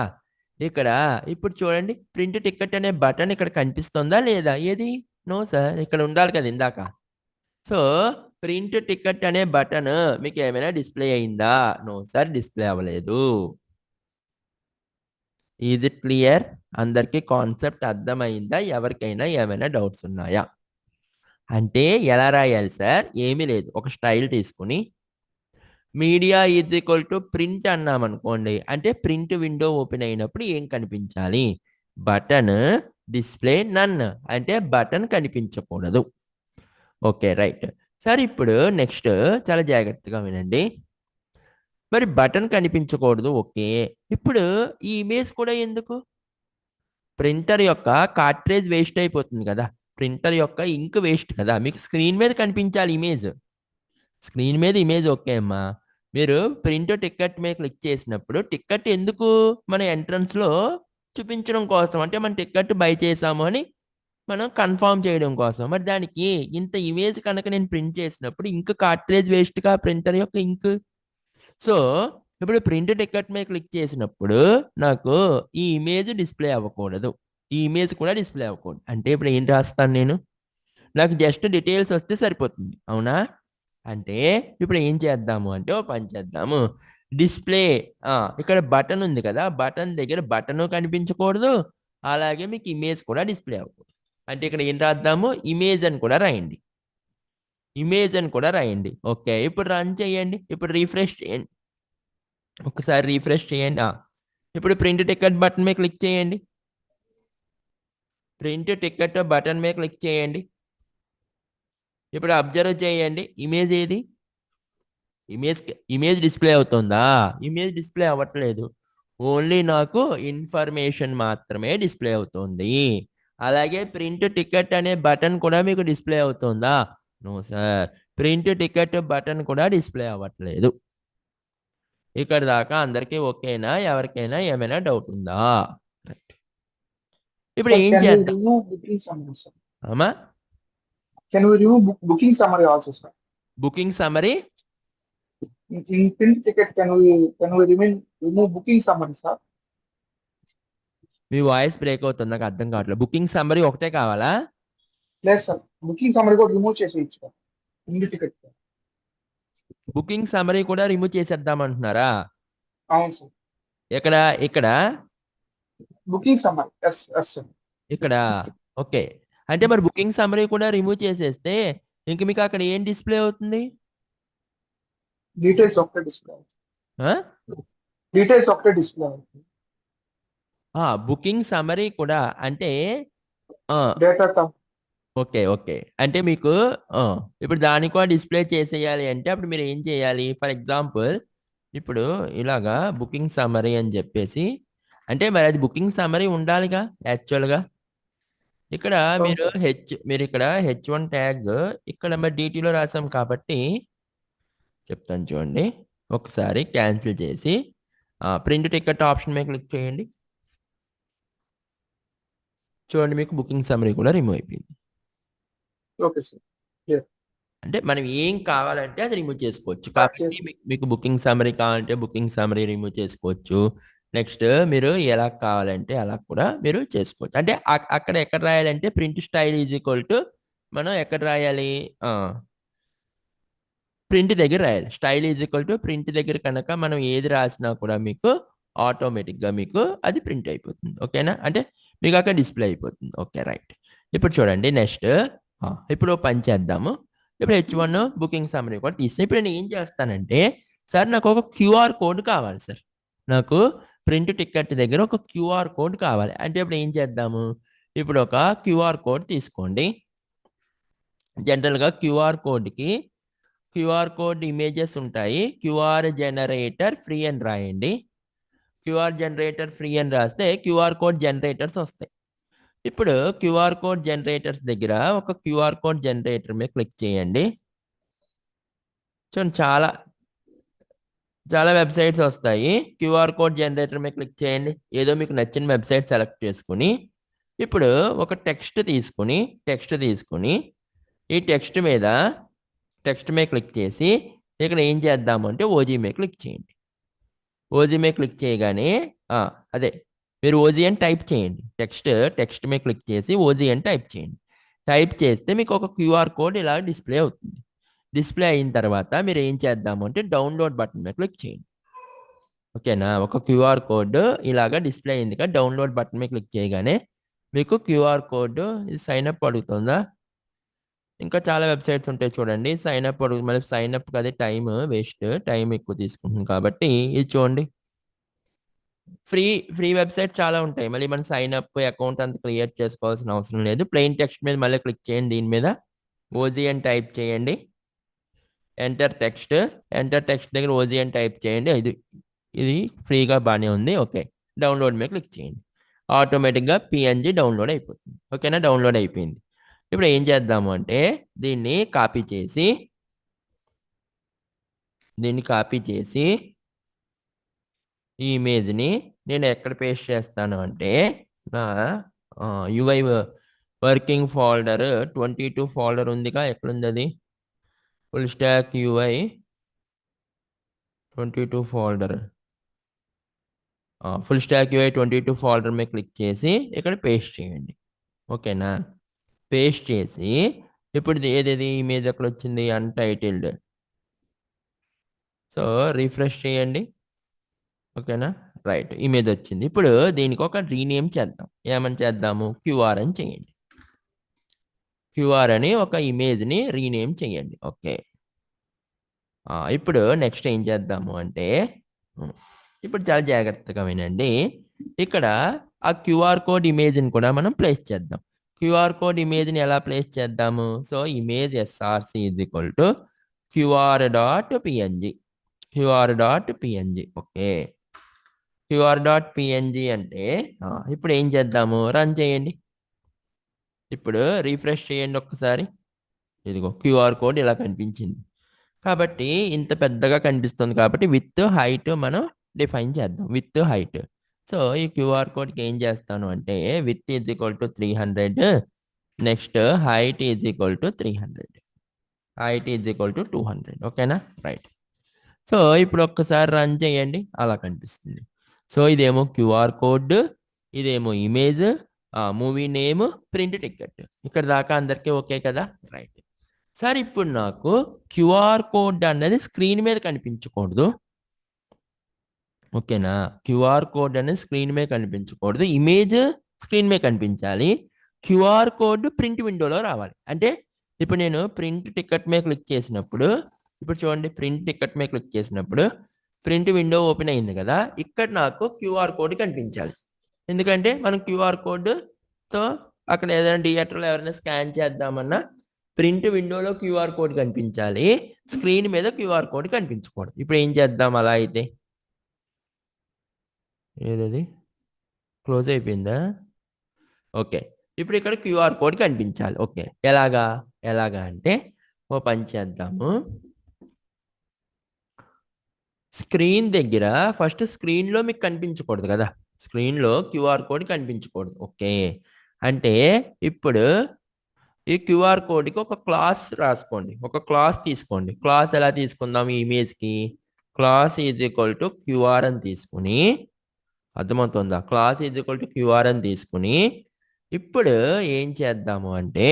ఇక్కడ ఇప్పుడు చూడండి ప్రింట్ టికెట్ అనే బటన్ ఇక్కడ కనిపిస్తుందా లేదా? ఏది? No sir. ఇక్కడ ఉండాలి కదా ఇందాక. సో, ప్రింట్ టికెట్ అనే బటన్ మీకేమైనా డిస్‌ప్లే అయిందా? No sir. డిస్‌ప్లే అవ్వలేదు. Is it clear? అందరికి కాన్సెప్ట్ అర్థమైందా? ఎవరికైనా ఏమైనా డౌట్స్ ఉన్నాయా? అంటే ఎలా రాయాలి సార్? ఏమీ లేదు. ఒక స్టైల్ తీసుకొని media is equal to print అన్నామనుకోండి. అంటే ప్రింట్ విండో ఓపెన్ అయినప్పుడు ఏం కనిపించాలి? Button display none. అంటే బటన్ కనిపించకూడదు. ఓకే. రైట్. సార్ ఇప్పుడు నెక్స్ట్ చాలా జాగ్రత్తగా వినండి. మరి బటన్ కనిపించకూడదు. ఓకే. ఇప్పుడు ఈ ఇమేజ్ కూడా ఎందుకు? ప్రింటర్ యొక్క కార్ట్రేజ్ వేస్ట్ అయిపోతుంది కదా! ప్రింటర్ యొక్క ఇంక్ వేస్ట్ కదా! మీకు స్క్రీన్ మీద కనిపించాలి ఇమేజ్. స్క్రీన్ మీద ఇమేజ్ ఓకే అమ్మా. మీరు ప్రింట్ టికెట్ మీద క్లిక్ చేసినప్పుడు టికెట్ ఎందుకు మన ఎంట్రన్స్‌లో చూపించడం కోసం. అంటే మనం టికెట్ బై చేసాము అని మనం కన్ఫర్మ్ చేయడం కోసం. మరి దానికి ఇంత ఇమేజ్ కనుక నేను ప్రింట్ చేసినప్పుడు ఇంక్ కార్ట్రేజ్ వేస్ట్‌గా ప్రింటర్ యొక్క ఇంక్. సో, ఇప్పుడు ప్రింట్ టికెట్ మీద క్లిక్ చేసినప్పుడు నాకు ఈ ఇమేజ్ డిస్‌ప్లే అవ్వకూడదు. ఈ ఇమేజ్ కూడా డిస్‌ప్లే అవ్వకూడదు. అంటే ఇప్పుడు ఏం రాస్తాను నేను? నాకు జస్ట్ డీటెయిల్స్ వస్తే సరిపోతుంది. అవునా? అంటే ఇప్పుడు ఏం చేద్దాము అంటే ఓ పని చేద్దాము. డిస్ప్లే ఇక్కడ బటన్ ఉంది కదా, బటన్ దగ్గర బటన్ కనిపించకూడదు, అలాగే మీకు ఇమేజ్ కూడా డిస్ప్లే అవ్వకూడదు. అంటే ఇక్కడ ఏం రాద్దాము, ఇమేజ్ అని కూడా రాయండి. ఇమేజ్ అని కూడా రాయండి. ఓకే, ఇప్పుడు రన్ చేయండి. ఇప్పుడు రీఫ్రెష్ చేయండి. ఒకసారి రీఫ్రెష్ చేయండి. ఇప్పుడు ప్రింట్ టికెట్ బటన్ మీద క్లిక్ చేయండి. ప్రింట్ టికెట్ బటన్ మీద క్లిక్ చేయండి. ఇప్పుడు అబ్జర్వ్ చేయండి, ఇమేజ్ ఏది, ఇమేజ్ డిస్ప్లే అవుతుందా? ఇమేజ్ డిస్ప్లే అవ్వట్లేదు, ఓన్లీ నాకు ఇన్ఫర్మేషన్ మాత్రమే డిస్ప్లే అవుతుంది. అలాగే ప్రింట్ టికెట్ అనే బటన్ కూడా మీకు డిస్ప్లే అవుతుందా? No sir, print ticket button కూడా డిస్ప్లే అవ్వట్లేదు. ఇక్కడ దాకా అందరికీ ఓకేనా? ఎవరికైనా ఏమైనా డౌట్ ఉందా? ఇప్పుడు ఏం చేద్దాం అమ్మా? Can we remove booking summary also, sir? Booking summary In print ticket, can we remove booking summary, sir? మీ వాయిస్ బ్రేక్ అవుతుంది, నాకు అర్థం కావట్లేదు. బుకింగ్ సమరీ ఒకటే కావాలా? లేదు సార్, బుకింగ్ సమ్మరీ కూడా రిమూవ్ చేసేయచ్చు sir. Print ticket booking summary కూడా రిమూవ్ చేసేద్దాం అంటున్నారా? అవును సార్. ఇక్కడ ఇక్కడ booking summary yes yes sir. ఇక్కడ ఓకే. అంటే మరి బుకింగ్ సమరీ కూడా రిమూవ్ చేసేస్తే ఇంక మీకు అక్కడ ఏం డిస్ప్లే అవుతుంది? డీటెయిల్స్ ఒకటే డిస్ప్లే అవుతుంది. డీటెయిల్స్ ఒకటే డిస్ప్లే అవుతుంది. బుకింగ్ సమరీ కూడా అంటే డేటా ఓకే ఓకే. అంటే మీకు ఇప్పుడు దాన్ని కూడా డిస్ప్లే చేసేయాలి అంటే అప్పుడు మీరు ఏం చేయాలి? ఫర్ ఎగ్జాంపుల్ ఇప్పుడు ఇలాగా బుకింగ్ సమరీ అని చెప్పేసి, అంటే మరి అది బుకింగ్ సమరీ ఉండాలిగా యాక్చువల్గా. ఇక్కడ మీరు ఇక్కడ H1 ట్యాగ్ ఇక్కడ మరి DTలో రాసాం కాబట్టి చెప్తాను చూడండి. ఒకసారి క్యాన్సిల్ చేసి ప్రింట్ టికెట్ ఆప్షన్ మీద క్లిక్ చేయండి. చూడండి, మీకు బుకింగ్ సమరీ కూడా రిమూవ్ అయిపోయింది. Okay sir. అంటే మనం ఏం కావాలంటే అది రిమూవ్ చేసుకోవచ్చు. కాబట్టి మీకు బుకింగ్ సమరీ కావాలంటే బుకింగ్ సమరీ రిమూవ్ చేసుకోవచ్చు. నెక్స్ట్ మీరు ఎలా కావాలంటే అలా కూడా మీరు చేసుకోవచ్చు. అంటే అక్కడ ఎక్కడ రాయాలంటే print style is equal to మనం ఎక్కడ రాయాలి? ప్రింట్ దగ్గర రాయాలి. Style is equal to print దగ్గర కనుక మనం ఏది రాసినా కూడా మీకు ఆటోమేటిక్గా మీకు అది ప్రింట్ అయిపోతుంది. ఓకేనా? అంటే మీకు అక్కడ డిస్ప్లే అయిపోతుంది. Okay, right. ఇప్పుడు చూడండి నెక్స్ట్ ఇప్పుడు పని చేద్దాము. ఇప్పుడు H1 బుకింగ్ సమరీ కూడా తీస్తే ఇప్పుడు నేను ఏం చేస్తానంటే, సార్ నాకు ఒక QR కోడ్ కావాలి సార్. నాకు ప్రింట్ టికెట్ దగ్గర ఒక QR కోడ్ కావాలి. అంటే ఇప్పుడు ఏం చేద్దాము? ఇప్పుడు ఒక QR కోడ్ తీసుకోండి. జనరల్గా QR కోడ్ ఇమేజెస్ ఉంటాయి. QR జనరేటర్ ఫ్రీ అని రాయండి. QR జనరేటర్ ఫ్రీ అని రాస్తే QR కోడ్ జనరేటర్స్ వస్తాయి. ఇప్పుడు QR కోడ్ జనరేటర్స్ దగ్గర ఒక QR కోడ్ జనరేటర్ మీద క్లిక్ చేయండి. చూడండి, చాలా వెబ్సైట్స్ వస్తాయి. QR కోడ్ జనరేటర్ మీద క్లిక్ చేయండి. ఏదో మీకు నచ్చిన వెబ్సైట్ సెలెక్ట్ చేసుకుని ఇప్పుడు ఒక టెక్స్ట్ తీసుకుని ఈ టెక్స్ట్ మీద క్లిక్ చేసి ఇక్కడ ఏం చేద్దాము అంటే ఓజీ మీద క్లిక్ చేయండి. ఓజీ మీద క్లిక్ చేయగానే అదే మీరు ఓజీ అని టైప్ చేయండి. టెక్స్ట్ మీద క్లిక్ చేసి ఓజీ అని టైప్ చేయండి. టైప్ చేస్తే మీకు ఒక QR కోడ్ ఇలా డిస్ప్లే అవుతుంది. డిస్ప్లే అయిన తర్వాత మీరు ఏం చేద్దాము అంటే డౌన్లోడ్ బటన్ మీద క్లిక్ చేయండి. ఓకేనా? ఒక QR కోడ్ ఇలాగా డిస్ప్లే అయింది కదా, డౌన్లోడ్ బటన్ మీద క్లిక్ చేయగానే మీకు QR కోడ్ ఇది సైన్ అప్ అడుగుతుందా? ఇంకా చాలా వెబ్సైట్స్ ఉంటాయి చూడండి. సైన్ అప్ అడుగు, మళ్ళీ సైన్ అప్ అదే టైం వేస్ట్, టైం ఎక్కువ తీసుకుంటుంది కాబట్టి ఇది చూడండి. ఫ్రీ వెబ్సైట్ చాలా ఉంటాయి. మళ్ళీ మనం సైన్ అప్ అకౌంట్ అంత క్రియేట్ చేసుకోవాల్సిన అవసరం లేదు. ప్లెయిన్ టెక్స్ట్ మీద మళ్ళీ క్లిక్ చేయండి. దీని మీద ఓజీ అని టైప్ చేయండి. ఎంటర్ టెక్స్ట్ దగ్గర ఓజీ అని టైప్ చేయండి. ఇది ఫ్రీగా బాగానే ఉంది. ఓకే, డౌన్లోడ్ మీద క్లిక్ చేయండి. ఆటోమేటిక్గా PNG డౌన్లోడ్ అయిపోతుంది. ఓకేనా? డౌన్లోడ్ అయిపోయింది. ఇప్పుడు ఏం చేద్దాము అంటే దీన్ని కాపీ చేసి ఈ ఇమేజ్ని నేను ఎక్కడ పేస్ట్ చేస్తాను అంటే నా UI వర్కింగ్ ఫోల్డర్ 22 ఫోల్డర్ ఉందిగా, ఎక్కడుంది అది? Full stack UI 22 folder. Full stack UI 22 folder మీద క్లిక్ చేసి ఇక్కడ పేస్ట్ చేయండి. ఓకేనా? పేస్ట్ చేసి ఇప్పుడు ఏదేది ఇమేజ్ ఎక్కడ వచ్చింది? అన్టైటిల్డ్. సో రిఫ్రెష్ చేయండి. ఓకేనా? రైట్. ఇమేజ్ వచ్చింది. ఇప్పుడు దీనికి ఒక రీనేమ్ చేద్దాం. ఏమని చేద్దాము? క్యూఆర్ అని చేయండి. క్యూఆర్ అని ఒక ఇమేజ్ని రీనేమ్ చేయండి. ఓకే. ఇప్పుడు నెక్స్ట్ ఏం చేద్దాము అంటే ఇప్పుడు చాలా జాగ్రత్తగా వినండి. ఇక్కడ ఆ క్యూఆర్ కోడ్ ఇమేజ్ని కూడా మనం ప్లేస్ చేద్దాం. క్యూఆర్ కోడ్ ఇమేజ్ని ఎలా ప్లేస్ చేద్దాము? So image SRC is equal to QR dot PNG. QR dot PNG. Okay. QR dot PNG అంటే ఇప్పుడు ఏం చేద్దాము? రన్ చేయండి. ఇప్పుడు రిఫ్రెష్ చేయండి ఒక్కసారి. ఇదిగో క్యూఆర్ కోడ్ ఇలా కనిపించింది. కాబట్టి ఇంత పెద్దగా కనిపిస్తుంది కాబట్టి విత్ హైట్ మనం డిఫైన్ చేద్దాం. With height. సో ఈ క్యూఆర్ కోడ్కి ఏం చేస్తాను అంటే with is equal to 300, next height is equal to 300, height is equal to 200. ఓకేనా? రైట్. సో ఇప్పుడు ఒక్కసారి రన్ చేయండి. అలా కనిపిస్తుంది. సో ఇదేమో క్యూఆర్ కోడ్, ఇదేమో image, movie name, print ticket. ఇక్కడ దాకా అందరికీ ఓకే కదా? రైట్. సార్ ఇప్పుడు నాకు క్యూఆర్ కోడ్ అన్నది స్క్రీన్ మీద కనిపించకూడదు. ఓకేనా? క్యూఆర్ కోడ్ అనేది స్క్రీన్ మీద కనిపించకూడదు. ఇమేజ్ స్క్రీన్ మీద కనిపించాలి. క్యూఆర్ కోడ్ ప్రింట్ విండోలో రావాలి. అంటే ఇప్పుడు నేను ప్రింట్ టికెట్ మీద క్లిక్ చేసినప్పుడు, ఇప్పుడు చూడండి, ప్రింట్ టికెట్ మీద క్లిక్ చేసినప్పుడు ప్రింట్ విండో ఓపెన్ అయింది కదా, ఇక్కడ నాకు క్యూఆర్ కోడ్ కనిపించాలి. ఎందుకంటే మనం క్యూఆర్ కోడ్తో అక్కడ ఏదైనా థియేటర్లో ఎవరైనా స్కాన్ చేద్దామన్నా ప్రింట్ విండోలో క్యూఆర్ కోడ్ కనిపించాలి, స్క్రీన్ మీద క్యూఆర్ కోడ్ కనిపించకూడదు. ఇప్పుడు ఏం చేద్దాం అలా అయితే? ఏదది క్లోజ్ అయిపోయిందా? ఓకే. ఇప్పుడు ఇక్కడ క్యూఆర్ కోడ్ కనిపించాలి. ఓకే. ఎలాగా అంటే ఓ పని చేద్దాము. స్క్రీన్ దగ్గర ఫస్ట్ స్క్రీన్లో మీకు కనిపించకూడదు కదా, స్క్రీన్లో క్యూఆర్ కోడ్ కనిపించకూడదు. ఓకే. అంటే ఇప్పుడు ఈ క్యూఆర్ కోడ్కి ఒక క్లాస్ రాసుకోండి, ఒక క్లాస్ తీసుకోండి. క్లాస్ ఎలా తీసుకుందాం? ఈ ఇమేజ్కి class is equal to QR అని తీసుకుని, అర్థమవుతుందా? Class is equal to QR అని తీసుకుని ఇప్పుడు ఏం చేద్దాము అంటే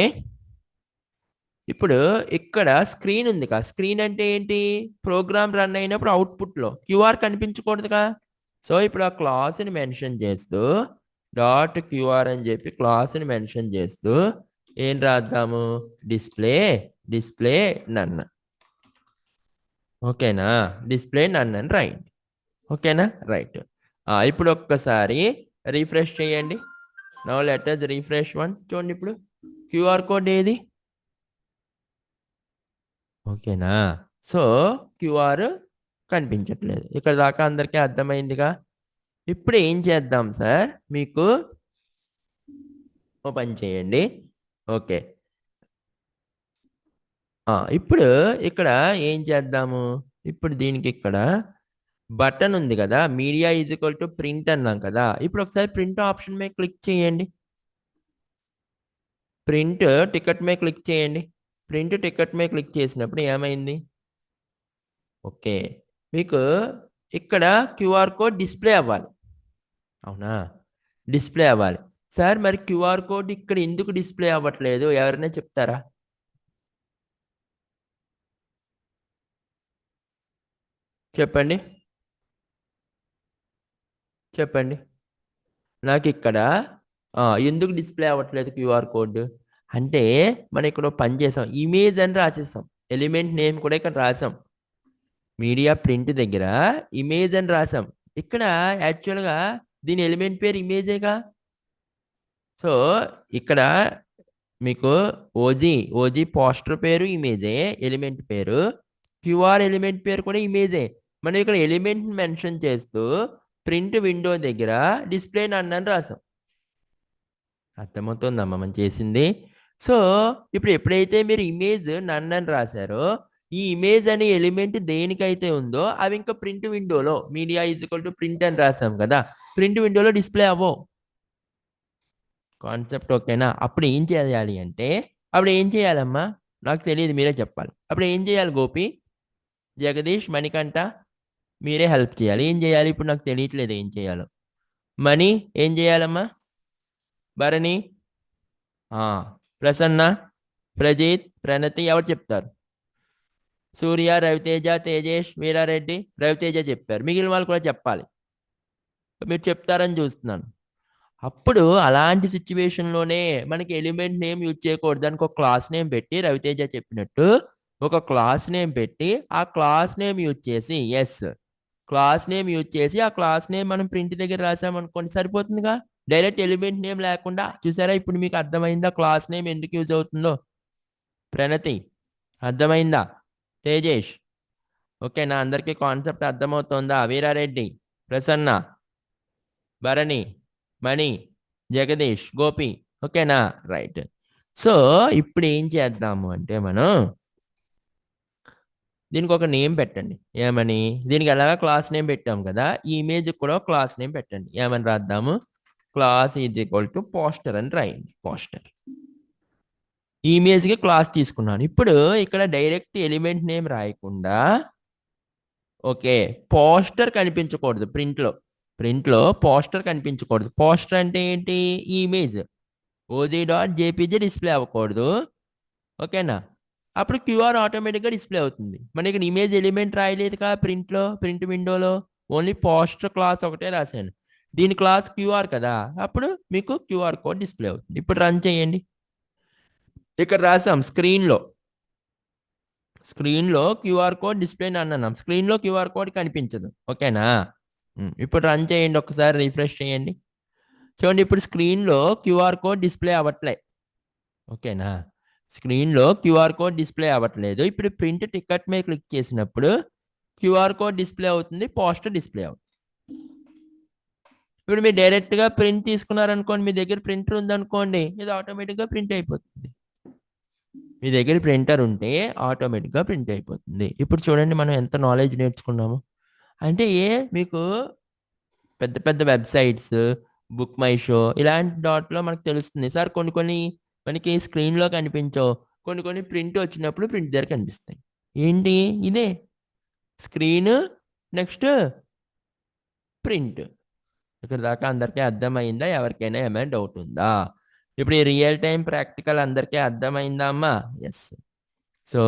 ఇప్పుడు ఇక్కడ స్క్రీన్ ఉంది కదా, స్క్రీన్ అంటే ఏంటి? ప్రోగ్రామ్ రన్ అయినప్పుడు అవుట్పుట్లో క్యూఆర్ కనిపించకూడదుగా. సో ఇప్పుడు ఆ క్లాస్ని మెన్షన్ చేస్తూ డాట్ క్యూఆర్ అని చెప్పి క్లాస్ని మెన్షన్ చేస్తూ ఏం రాద్దాము? డిస్ప్లే నన్. ఓకేనా? డిస్ప్లే నన్ అని రైట్. ఓకేనా? రైట్. ఇప్పుడు ఒక్కసారి రిఫ్రెష్ చేయండి. Now let us refresh once. చూడండి ఇప్పుడు క్యూఆర్ కోడ్ ఏది? ఓకేనా? సో క్యూఆర్ కనిపించట్లేదు. ఇక్కడ దాకా అందరికీ అర్థమైందిగా. ఇప్పుడు ఏం చేద్దాం సార్? మీకు ఓ పని చేయండి. ఓకే. ఇప్పుడు ఇక్కడ ఏం చేద్దాము? ఇప్పుడు దీనికి ఇక్కడ బటన్ ఉంది కదా, media is equal to print అన్నాం కదా. ఇప్పుడు ఒకసారి ప్రింట్ ఆప్షన్ మీద క్లిక్ చేయండి. ప్రింట్ టికెట్ మీద క్లిక్ చేయండి. ప్రింట్ టికెట్ మీద క్లిక్ చేసినప్పుడు ఏమైంది? ఓకే. మీకు ఇక్కడ క్యూఆర్ కోడ్ డిస్ప్లే అవ్వాలి. అవునా? డిస్ప్లే అవ్వాలి. సార్ మరి క్యూఆర్ కోడ్ ఇక్కడ ఎందుకు డిస్ప్లే అవ్వట్లేదు? ఎవరైనా చెప్తారా? చెప్పండి. నాకు ఇక్కడ ఎందుకు డిస్ప్లే అవ్వట్లేదు క్యూఆర్ కోడ్ అంటే, మనం ఇక్కడ పని చేసాం, ఇమేజ్ అని రాసేసాం, ఎలిమెంట్ నేమ్ కూడా ఇక్కడ రాసాం. మీడియా ప్రింట్ దగ్గర ఇమేజ్ అని రాసాం. ఇక్కడ యాక్చువల్గా దీని ఎలిమెంట్ పేరు ఇమేజేగా. సో ఇక్కడ మీకు ఓజీ పోస్టర్ పేరు ఇమేజే, ఎలిమెంట్ పేరు. క్యూఆర్ ఎలిమెంట్ పేరు కూడా ఇమేజే. మనం ఇక్కడ ఎలిమెంట్ మెన్షన్ చేస్తూ ప్రింట్ విండో దగ్గర డిస్ప్లే నన్ అని రాసాం. అర్థమవుతుందమ్మా మనం చేసింది? సో ఇప్పుడు ఎప్పుడైతే మీరు ఇమేజ్ నన్ అని రాశారో, ఈ ఇమేజ్ అనే ఎలిమెంట్ దేనికైతే ఉందో అవి ఇంకా ప్రింట్ విండోలో media is equal to print అని రాసాం కదా, ప్రింట్ విండోలో డిస్ప్లే అవ్వవు. కాన్సెప్ట్ ఓకేనా? అప్పుడు ఏం చేయాలి అంటే, అప్పుడు ఏం చేయాలమ్మా? నాకు తెలియదు, మీరే చెప్పాలి. అప్పుడు ఏం చేయాలి? గోపి, జగదీష్, మణికంఠ, మీరే హెల్ప్ చేయాలి. ఏం చేయాలి? ఇప్పుడు నాకు తెలియట్లేదు ఏం చేయాలో. మణి ఏం చేయాలమ్మా? భరణి, ప్రసన్న, ప్రజిత్, ప్రణతి ఎవరు చెప్తారు? సూర్య, రవితేజ, తేజేష్, వీరారెడ్డి, రవితేజ చెప్పారు, మిగిలిన వాళ్ళు కూడా చెప్పాలి. మీరు చెప్తారని చూస్తున్నాను. అప్పుడు అలాంటి సిచ్యువేషన్లోనే మనకి ఎలిమెంట్ నేమ్ యూజ్ చేయకూడదు, దానికి ఒక క్లాస్ నేమ్ పెట్టి రవితేజ చెప్పినట్టు ఒక క్లాస్ నేమ్ పెట్టి ఆ క్లాస్ నేమ్ యూజ్ చేసి క్లాస్ నేమ్ యూజ్ చేసి ఆ క్లాస్ నేమ్ మనం ప్రింట్ దగ్గర రాసామనుకోండి సరిపోతుందిగా. డైరెక్ట్ ఎలిమెంట్ నేమ్ లేకుండా. చూసారా ఇప్పుడు మీకు అర్థమైందా క్లాస్ నేమ్ ఎందుకు యూజ్ అవుతుందో? ప్రణతి అర్థమైందా? తేజేష్ ఓకేనా? అందరికీ కాన్సెప్ట్ అర్థమవుతుందా? వీరారెడ్డి, ప్రసన్న, భరణి, మణి, జగదీష్, గోపి ఓకేనా? రైట్. సో ఇప్పుడు ఏం చేద్దాము అంటే మనం దీనికి ఒక నేమ్ పెట్టండి. ఏమని? దీనికి ఎలాగా క్లాస్ నేమ్ పెట్టాం కదా, ఈ ఇమేజ్ కూడా క్లాస్ నేమ్ పెట్టండి. ఏమని రాద్దాము? Class is equal to poster అని రాయండి. పోస్టర్. ఈ ఇమేజ్కి క్లాస్ తీసుకున్నాను. ఇప్పుడు ఇక్కడ డైరెక్ట్ ఎలిమెంట్ నేమ్ రాయకుండా ఓకే పోస్టర్ కనిపించకూడదు ప్రింట్లో పోస్టర్ కనిపించకూడదు. పోస్టర్ అంటే ఏంటి? ఈ ఇమేజ్ OG.jpg డిస్ప్లే అవ్వకూడదు. ఓకేనా? అప్పుడు క్యూఆర్ ఆటోమేటిక్గా డిస్ప్లే అవుతుంది. మనకి ఇమేజ్ ఎలిమెంట్ రాయలేదుగా ప్రింట్ విండోలో, ఓన్లీ పోస్టర్ క్లాస్ ఒకటే రాశాను. దీని క్లాస్ క్యూఆర్ కదా, అప్పుడు మీకు క్యూఆర్ కోడ్ డిస్ప్లే అవుతుంది. ఇప్పుడు రన్ చేయండి. ఇక్కడ రాసాం స్క్రీన్లో క్యూఆర్ కోడ్ డిస్ప్లే అన్నాం. స్క్రీన్లో క్యూఆర్ కోడ్ కనిపించదు. ఓకేనా? ఇప్పుడు రన్ చేయండి, ఒకసారి రిఫ్రెష్ చేయండి. చూడండి ఇప్పుడు స్క్రీన్లో క్యూఆర్ కోడ్ డిస్ప్లే అవ్వట్లే. ఓకేనా? స్క్రీన్లో క్యూఆర్ కోడ్ డిస్ప్లే అవ్వట్లేదు. ఇప్పుడు ప్రింట్ టికెట్ మీద క్లిక్ చేసినప్పుడు క్యూఆర్ కోడ్ డిస్ప్లే అవుతుంది, పోస్టర్ డిస్ప్లే అవుతుంది. ఇప్పుడు మీరు డైరెక్ట్గా ప్రింట్ తీసుకున్నారనుకోండి, మీ దగ్గర ప్రింటర్ ఉందనుకోండి, ఇది ఆటోమేటిక్గా ప్రింట్ అయిపోతుంది. మీ దగ్గర ప్రింటర్ ఉంటే ఆటోమేటిక్గా ప్రింట్ అయిపోతుంది. ఇప్పుడు చూడండి మనం ఎంత నాలెడ్జ్ నేర్చుకున్నాము. అంటే మీకు పెద్ద పెద్ద వెబ్సైట్స్, బుక్ మై షో ఇలాంటి డాట్లో మనకు తెలుస్తుంది సార్. కొన్ని మనకి స్క్రీన్లో కనిపించవు, కొన్ని ప్రింట్ వచ్చినప్పుడు ప్రింట్ దగ్గర కనిపిస్తాయి. ఏంటి? ఇదే స్క్రీన్ నెక్స్ట్ ప్రింట్. ఇక్కడ దాకా అందరికీ అర్థమైందా? ఎవరికైనా ఏమైనా డౌట్ ఉందా? ఇప్పుడు ఈ రియల్ టైం ప్రాక్టికల్ అందరికీ అర్థమైందా అమ్మా? ఎస్. సో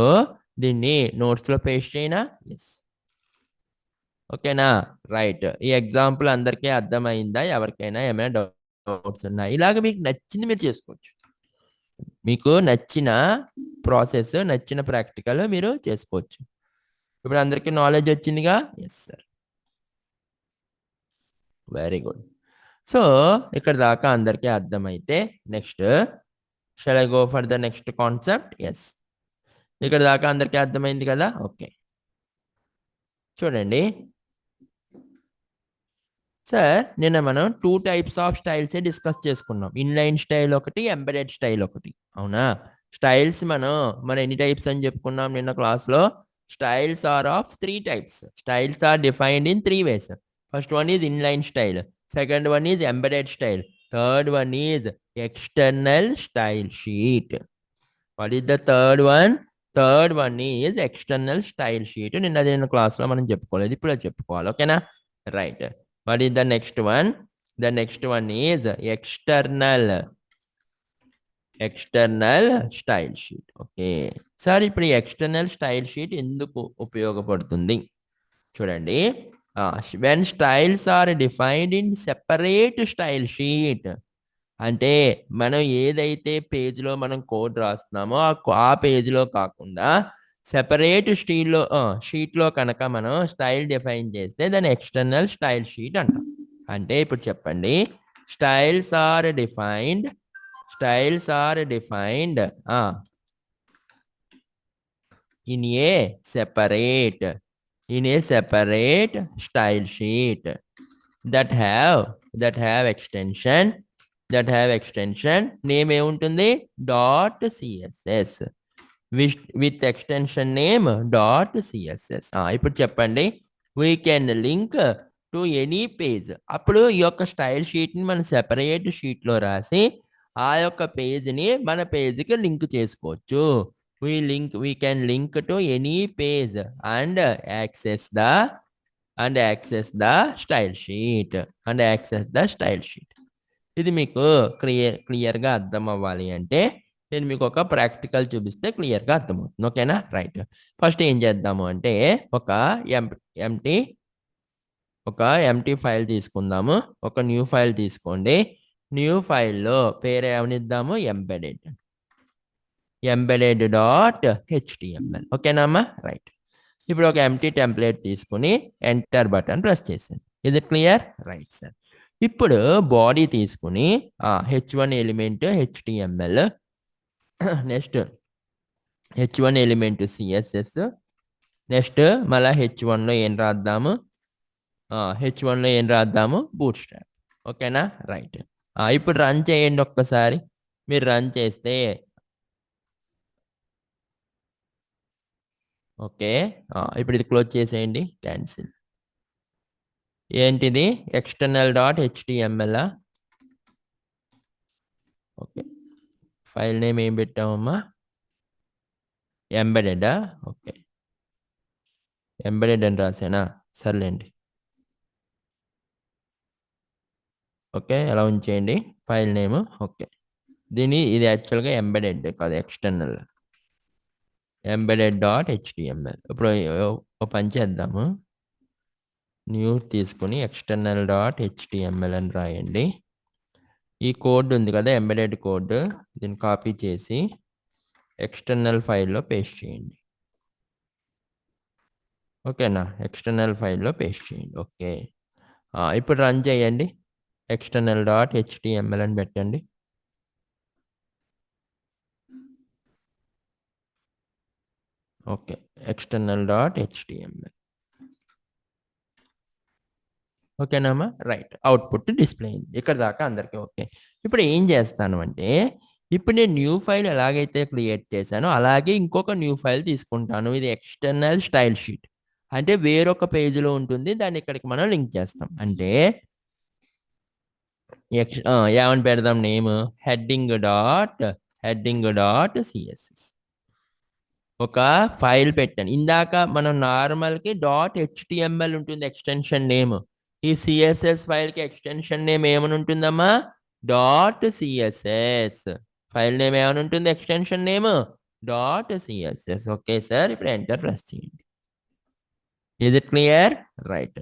దీన్ని నోట్స్లో పేస్ట్ చేయనా? ఎస్. ఓకేనా? రైట్. ఈ ఎగ్జాంపుల్ అందరికీ అర్థమైందా? ఎవరికైనా ఏమైనా డౌట్స్ ఉన్నాయి? ఇలాగ మీకు నచ్చింది మీరు చేసుకోవచ్చు. మీకు నచ్చిన ప్రాసెస్, నచ్చిన ప్రాక్టికల్ మీరు చేసుకోవచ్చు. ఇప్పుడు అందరికీ నాలెడ్జ్ వచ్చిందిగా? Yes sir, very good. So ఇక్కడ దాకా అందరికీ అర్థమైతే next shall I go for the next concept? Yes. ఇక్కడ దాకా అందరికీ అర్థమైంది కదా? ఓకే. చూడండి సార్, నిన్న మనం 2 టైప్స్ ఆఫ్ స్టైల్స్ డిస్కస్ చేసుకున్నాం. ఇన్లైన్ స్టైల్ ఒకటి, ఎంబెడెడ్ స్టైల్ ఒకటి. అవునా? స్టైల్స్ మనం ఎన్ని టైప్స్ అని చెప్పుకున్నాం నిన్న క్లాస్లో? Styles are of 3 types. Styles are defined in 3 ways. First one is inline style, second one is embedded style, third one is external style sheet. What is the third one? Third one is external style sheet. నిన్న క్లాస్లో మనం చెప్పుకోలేదు, ఇప్పుడు అది చెప్పుకోవాలి. ఓకేనా? Right. What is the next one? The next one is external style sheet. Okay. Sir ఇప్పుడు ఈ ఎక్స్టర్నల్ స్టైల్ షీట్ ఎందుకు ఉపయోగపడుతుంది చూడండి. when styles are defined in separate style sheet, అంటే మనం ఏదైతే పేజ్లో మనం కోడ్ రాస్తున్నామో ఆ పేజ్లో కాకుండా సెపరేట్ షీట్లో కనుక మనం స్టైల్ డిఫైన్ చేస్తే దాన్ని ఎక్స్టర్నల్ స్టైల్ షీట్ అంటాం. అంటే ఇప్పుడు చెప్పండి, styles are defined in a separate style sheet that have extension name ఏముంటుంది? .css with extension name .css. ఇప్పుడు చెప్పండి, we can link to any page. అప్పుడు ఈ యొక్క స్టైల్ షీట్ని మనం సెపరేట్ షీట్లో రాసి ఆ యొక్క పేజ్ని మన పేజ్కి లింక్ చేసుకోవచ్చు. we can link to any page and access the style sheet. ఇది మీకు క్లియర్గా అర్థం అవ్వాలి అంటే నేను మీకు ఒక ప్రాక్టికల్ చూపిస్తే క్లియర్గా అర్థమవుతుంది. ఓకేనా? రైట్. ఫస్ట్ ఏం చేద్దాము అంటే ఒక ఎంటీ ఫైల్ తీసుకుందాము. ఒక న్యూ ఫైల్ తీసుకోండి. న్యూ ఫైల్లో పేరు ఏమనిద్దాము? embedded.html. ఓకేనా అమ్మా? రైట్. ఇప్పుడు ఒక ఎంటీ టెంప్లెట్ తీసుకుని ఎంటర్ బటన్ ప్రెస్ చేశాను. ఇది క్లియర్? Right sir. ఇప్పుడు బాడీ తీసుకుని h1 element HTML, next h1 element CSS, next మళ్ళీ h1లో ఏం రాద్దాము? h1లో ఏం రాద్దాము? Bootstrap. ఓకేనా? రైట్. ఇప్పుడు రన్ చేయండి ఒక్కసారి. మీరు రన్ చేస్తే ఓకే. ఇప్పుడు ఇది క్లోజ్ చేసేయండి. క్యాన్సిల్. ఏంటిది? external.html. ఓకే. ఫైల్ నేమ్ ఏం పెట్టామమ్మా? ఎంబెడెడా? ఓకే. ఎంబెడెడ్ అని రాసానా? సర్లేండి. ఓకే, ఎలా ఉంచేయండి ఫైల్ నేమ్. ఓకే, ఇది యాక్చువల్గా ఎంబెడెడ్ కాదు, ఎక్స్టర్నల్. embedded.html. ఇప్పుడు ఒక పని చేద్దాము. న్యూ తీసుకుని external.html అని రాయండి. ఈ కోడ్ ఉంది కదా, ఎంబెడెడ్ కోడ్, దీన్ని కాపీ చేసి ఎక్స్టర్నల్ ఫైల్లో పేస్ట్ చేయండి. ఓకేనా? ఎక్స్టర్నల్ ఫైల్లో పేస్ట్ చేయండి. ఓకే. ఇప్పుడు రన్ చేయండి. external.html అని పెట్టండి. Okay, external.html. ఓకేనామా? రైట్. అవుట్పుట్ డిస్ప్లే అయింది. ఇక్కడ దాకా అందరికీ ఓకే. ఇప్పుడు ఏం చేస్తాను అంటే, ఇప్పుడు నేను న్యూ ఫైల్ ఎలాగైతే క్రియేట్ చేశానో అలాగే ఇంకొక న్యూ ఫైల్ తీసుకుంటాను. ఇది ఎక్స్టర్నల్ స్టైల్ షీట్. అంటే వేరొక పేజీలో ఉంటుంది, దాన్ని ఇక్కడికి మనం లింక్ చేస్తాం. అంటే ఏమని పెడదాం? Name heading.css. ఒక ఫైల్ పెట్టాను. ఇందాక మనం నార్మల్కి .html ఉంటుంది ఎక్స్టెన్షన్ నేమ్. ఈ సిఎస్ఎస్ ఫైల్కి ఎక్స్టెన్షన్ నేమ్ ఏమని ఉంటుందమ్మా? .css. ఫైల్ నేమ్ ఏమని ఉంటుంది? Extension name .css. Okay sir, ఇప్పుడు ఎంటర్ ప్రెస్ చేయండి. ఇది క్లియర్? రైట్.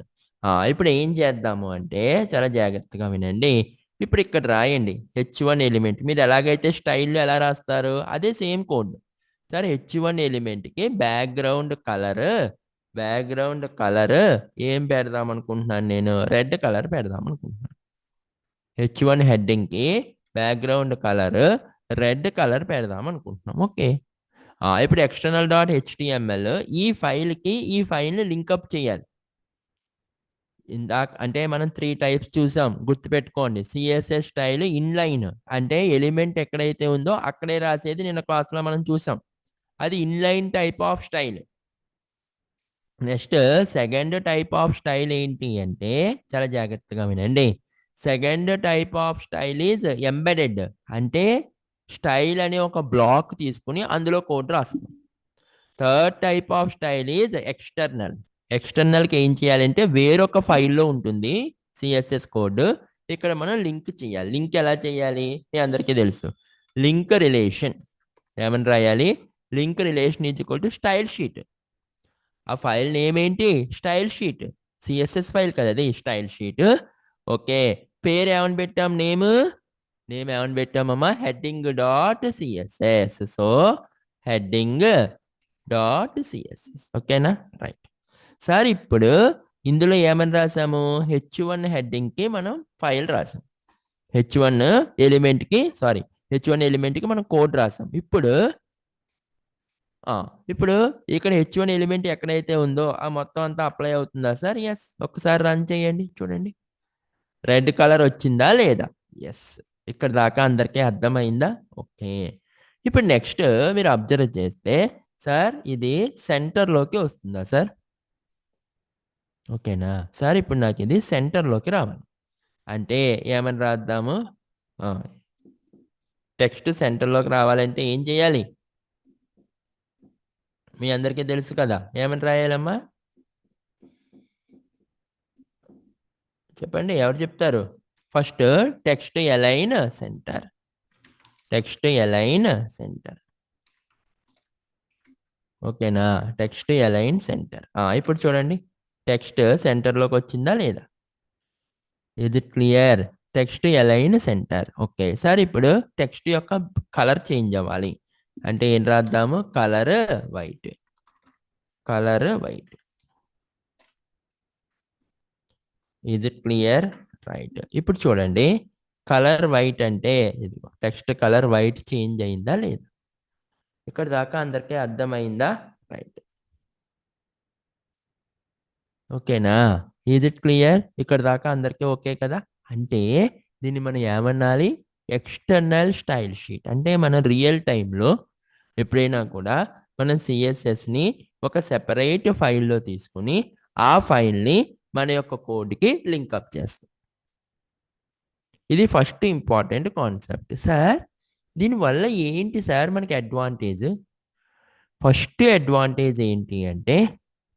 ఇప్పుడు ఏం చేద్దాము అంటే చాలా జాగ్రత్తగా వినండి. ఇప్పుడు ఇక్కడ రాయండి h1 ఎలిమెంట్. మీరు ఎలాగైతే స్టైల్లో ఎలా రాస్తారు అదే సేమ్ కోడ్. సరే, h1 ఎలిమెంట్కి బ్యాక్గ్రౌండ్ కలర్ ఏం పెడదాం అనుకుంటున్నాను? నేను రెడ్ కలర్ పెడదాం అనుకుంటున్నాను. h1 హెడ్డింగ్కి బ్యాక్గ్రౌండ్ కలర్ రెడ్ కలర్ పెడదాం అనుకుంటున్నాం. ఓకే. ఇప్పుడు external.html ఈ ఫైల్ని లింకప్ చేయాలి. ఇందాక అంటే మనం 3 టైప్స్ చూసాం, గుర్తుపెట్టుకోండి. సిఎస్ఎస్ స్టైల్ ఇన్లైన్, అంటే ఎలిమెంట్ ఎక్కడైతే ఉందో అక్కడే రాసేది. నిన్న క్లాస్లో మనం చూసాం, అది inline type of style. Next second type of style ఏంటి అంటే, చాలా జాగ్రత్తగా వినండి. Second type of style is embedded, అంటే స్టైల్ అనే ఒక బ్లాక్ తీసుకుని అందులో కోడ్ రాస్తాం. Third type of style is ఎక్స్టర్నల్కి ఏం చేయాలంటే వేరొక ఫైల్లో ఉంటుంది సిఎస్ఎస్ కోడ్, ఇక్కడ మనం లింక్ చేయాలి. లింక్ ఎలా చేయాలి మీ అందరికీ తెలుసు. లింక్ రిలేషన్ ఏమని రాయాలి? Link relation is equal to style sheet. ఆ ఫైల్ నేమ్ ఏంటి? Style sheet. సిఎస్ఎస్ ఫైల్ కదా అది, స్టైల్ షీట్. ఓకే, పేరు ఏమని పెట్టాం? నేమ్ ఏమని పెట్టామమ్మా? heading.css. So heading.css. ఓకేనా? Right sir. ఇప్పుడు ఇందులో ఏమని రాసాము? h1 హెడ్డింగ్కి మనం ఫైల్ రాసాం. h1 ఎలిమెంట్కి మనం కోడ్ రాసాం. ఇప్పుడు ఇక్కడ h1 ఎలిమెంట్ ఎక్కడైతే ఉందో ఆ మొత్తం అంతా అప్లై అవుతుందా సార్? ఎస్. ఒక్కసారి రన్ చేయండి, చూడండి రెడ్ కలర్ వచ్చిందా లేదా? ఎస్. ఇక్కడ దాకా అందరికీ అర్థమైందా? ఓకే. ఇప్పుడు నెక్స్ట్ మీరు అబ్జర్వ్ చేస్తే సార్ ఇది సెంటర్లోకి వస్తుందా సార్? ఓకేనా సార్? ఇప్పుడు నాకు ఇది సెంటర్లోకి రావాలి అంటే ఏమని రాద్దాము? టెక్స్ట్ సెంటర్లోకి రావాలంటే ఏం చేయాలి? మీ అందరికీ తెలుసు కదా, ఏమని రాయాలమ్మా? చెప్పండి, ఎవరు చెప్తారు? First text align centre. Text align centre. ఓకేనా, టెక్స్ట్ అలైన్ సెంటర్. ఇప్పుడు చూడండి, టెక్స్ట్ సెంటర్లోకి వచ్చిందా లేదా? Is it clear? Text align centre. Okay sir, ఇప్పుడు టెక్స్ట్ యొక్క కలర్ చేంజ్ అవ్వాలి అంటే ఏం రాద్దాము? Colour white. Colour white. Is it clear? Right. ఇప్పుడు చూడండి, కలర్ వైట్ అంటే ఇదిగో టెక్స్ట్ కలర్ వైట్ చేంజ్ అయిందా లేదా? ఇక్కడ దాకా అందరికీ అర్థమైందా? రైట్. ఓకేనా? Is it clear? ఇక్కడ దాకా అందరికీ ఓకే కదా? అంటే దీన్ని మనం ఏమనాలి? External style sheet. అంటే మనం రియల్ టైంలో ఎప్పుడైనా కూడా మనం సిఎస్ఎస్ని ఒక సెపరేట్ ఫైల్లో తీసుకుని ఆ ఫైల్ని మన యొక్క కోడ్కి లింకప్ చేస్తాం. ఇది ఫస్ట్ ఇంపార్టెంట్ కాన్సెప్ట్. సార్ దీనివల్ల ఏంటి సార్ మనకి అడ్వాంటేజ్? ఫస్ట్ అడ్వాంటేజ్ ఏంటి అంటే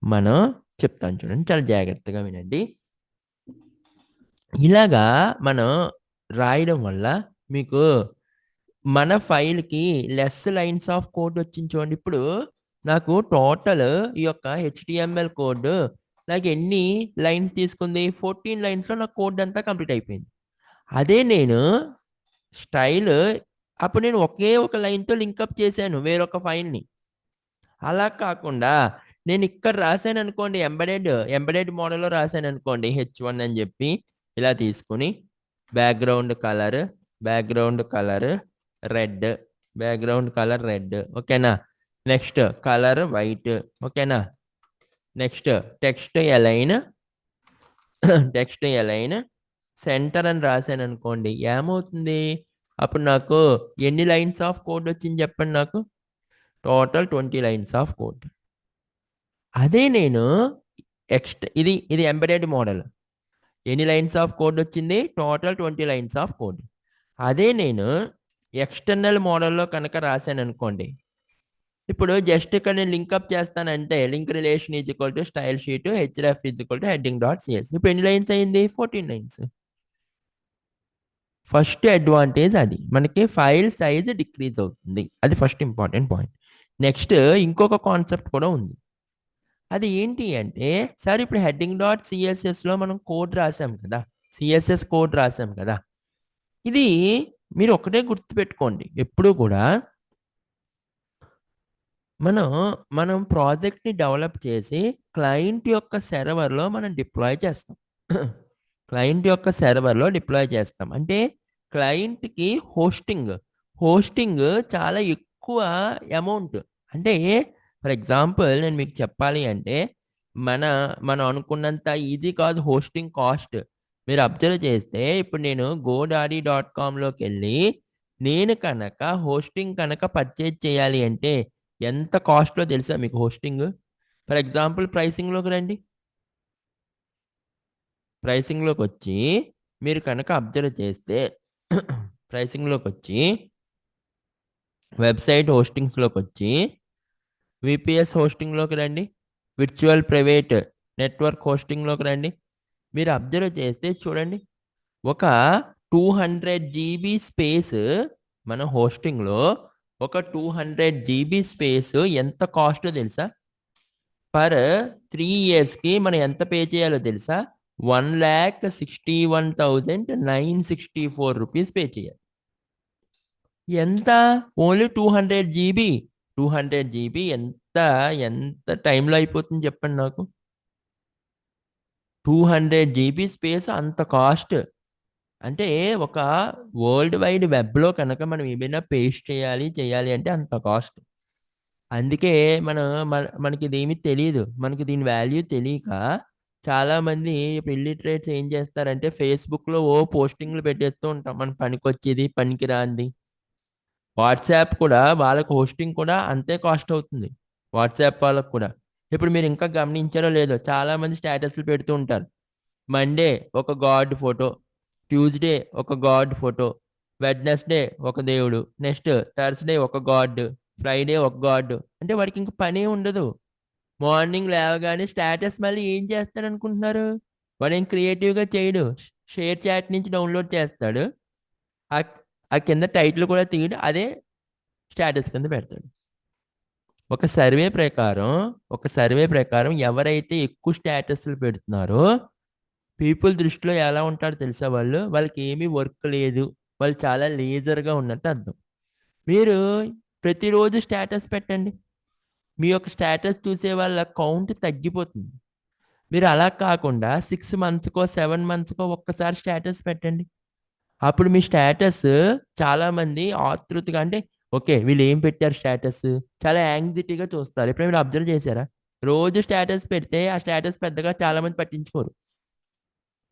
మనం చెప్తాను చూడండి, చాలా జాగ్రత్తగా వినండి. ఇలాగా మనం రాయడం వల్ల మీకు మన ఫైల్కి లెస్ లైన్స్ ఆఫ్ కోడ్ వచ్చింది చూడండి. ఇప్పుడు నాకు టోటల్ ఈ యొక్క హెచ్టిఎంఎల్ కోడ్ నాకు ఎన్ని లైన్స్ తీసుకుంది? 14 లైన్స్లో నా కోడ్ అంతా కంప్లీట్ అయిపోయింది. అదే నేను స్టైల్ అప్పుడు నేను ఒకే ఒక లైన్తో లింకప్ చేశాను వేరొక ఫైల్ని. అలా కాకుండా నేను ఇక్కడ రాశాను అనుకోండి, ఎంబెడెడ్ మోడల్లో రాశాను అనుకోండి, H1 అని చెప్పి ఇలా తీసుకుని background colour red, background colour red. ఓకేనా? Next colour white. ఓకేనా? నెక్స్ట్ టెక్స్ట్ అలైన్ సెంటర్ అని రాశాను అనుకోండి, ఏమవుతుంది? అప్పుడు నాకు ఎన్ని లైన్స్ ఆఫ్ కోడ్ వచ్చింది చెప్పండి నాకు? Total 20 lines of code. అదే నేను ఇది ఎంబెడెడ్ మోడల్. ఎన్ని లైన్స్ ఆఫ్ కోడ్ వచ్చింది? Total 20 lines of code. అదే నేను ఎక్స్టర్నల్ మోడల్లో కనుక రాశాను అనుకోండి, ఇప్పుడు జస్ట్ ఇక్కడ నేను లింకప్ చేస్తానంటే link relation is equal to style sheet HF is equal to heading dot CS. ఇప్పుడు ఎన్ని లైన్స్ అయింది? 14 లైన్స్. ఫస్ట్ అడ్వాంటేజ్ అది, మనకి ఫైల్ సైజ్ డిక్రీజ్ అవుతుంది. అది ఫస్ట్ ఇంపార్టెంట్ పాయింట్. నెక్స్ట్ ఇంకొక కాన్సెప్ట్ కూడా ఉంది. అది ఏంటి అంటే, సార్ ఇప్పుడు హెడ్డింగ్ డాట్ సిఎస్ఎస్లో మనం కోడ్ రాసాం కదా, సిఎస్ఎస్ కోడ్ రాసాం కదా, ఇది మీరు ఒకటే గుర్తుపెట్టుకోండి, ఎప్పుడు కూడా మనం ప్రాజెక్ట్ని డెవలప్ చేసి క్లయింట్ యొక్క సర్వర్లో మనం డిప్లాయ్ చేస్తాం. క్లయింట్ యొక్క సర్వర్లో డిప్లాయ్ చేస్తాం అంటే క్లయింట్కి హోస్టింగ్ చాలా ఎక్కువ అమౌంట్. అంటే ఫర్ ఎగ్జాంపుల్ నేను మీకు చెప్పాలి అంటే మనం అనుకున్నంత ఈజీ కాదు హోస్టింగ్ కాస్ట్. మీరు అబ్జర్వ్ చేస్తే ఇప్పుడు నేను godaddy.comలోకి వెళ్ళి నేను కనుక హోస్టింగ్ కనుక పర్చేజ్ చేయాలి అంటే ఎంత కాస్ట్లో తెలుసా మీకు హోస్టింగ్? ఫర్ ఎగ్జాంపుల్ ప్రైసింగ్లోకి రండి. ప్రైసింగ్లోకి వచ్చి మీరు కనుక అబ్జర్వ్ చేస్తే ప్రైసింగ్లోకి వచ్చి వెబ్సైట్ హోస్టింగ్స్లోకి వచ్చి విపిఎస్ హోస్టింగ్లోకి రండి, విర్చువల్ ప్రైవేట్ నెట్వర్క్ హోస్టింగ్లోకి రండి. మీరు అబ్జర్వ్ చేస్తే చూడండి, ఒక 200 GB స్పేస్ మన హోస్టింగ్లో ఒక 200 GB స్పేస్ ఎంత కాస్ట్ తెలుసా? పర్ 3 ఇయర్స్కి మనం ఎంత పే చేయాలో తెలుసా? 1,61,964 రూపీస్ పే చేయాలి. ఎంత? Only 200 GB. 200 GB ఎంత టైంలో అయిపోతుంది చెప్పండి నాకు? 200 GB స్పేస్ అంత కాస్ట్. అంటే ఒక వరల్డ్ వైడ్ వెబ్లో కనుక మనం ఏమైనా పేస్ట్ చేయాలి అంటే అంత కాస్ట్. అందుకే మనకి ఇదేమీ తెలియదు, మనకి దీని వాల్యూ తెలియక చాలామంది ఇల్లిటరేట్స్ ఏం చేస్తారంటే ఫేస్బుక్లో పోస్టింగ్లు పెట్టేస్తూ ఉంటాం, మన పనికొచ్చేది పనికి రాంది. వాట్సాప్ కూడా వాళ్ళకి హోస్టింగ్ కూడా అంతే కాస్ట్ అవుతుంది, వాట్సాప్ వాళ్ళకు కూడా. ఇప్పుడు మీరు ఇంకా గమనించారో లేదో, చాలామంది స్టేటస్లు పెడుతూ ఉంటారు, మండే ఒక గాడ్ ఫోటో, ట్యూస్డే ఒక గాడ్ ఫోటో, వెడ్నెస్డే ఒక దేవుడు, నెక్స్ట్ థర్స్డే ఒక గాడ్, ఫ్రైడే ఒక గాడ్. అంటే వాడికి ఇంక పనే ఉండదు. మార్నింగ్ లేవగానే స్టేటస్ మళ్ళీ ఏం చేస్తాడు అనుకుంటున్నారు? వాడు ఏం క్రియేటివ్గా చేయడు, షేర్ చాట్ నుంచి డౌన్లోడ్ చేస్తాడు. ఆ కింద టైటిల్ కూడా తీయడు, అదే స్టేటస్ కింద పెడతాడు. ఒక సర్వే ప్రకారం ఎవరైతే ఎక్కువ స్టేటస్లు పెడుతున్నారో పీపుల్ దృష్టిలో ఎలా ఉంటారో తెలుసా? వాళ్ళకి ఏమీ వర్క్ లేదు, వాళ్ళు చాలా లేజర్గా ఉన్నట్టు అర్థం. మీరు ప్రతిరోజు స్టేటస్ పెట్టండి, మీ యొక్క స్టేటస్ చూసే వాళ్ళ కౌంట్ తగ్గిపోతుంది. మీరు అలా కాకుండా 6 మంత్స్కో 7 మంత్స్కో ఒక్కసారి స్టేటస్ పెట్టండి. అప్పుడు మీ స్టేటస్ చాలామంది ఆతృతగా, అంటే ఓకే వీళ్ళు ఏం పెట్టారు స్టేటస్, చాలా యాంగ్జైటీగా చూస్తారు. ఎప్పుడైనా మీరు అబ్జర్వ్ చేశారా? రోజు స్టేటస్ పెడితే ఆ స్టేటస్ పెద్దగా చాలామంది పట్టించుకోరు.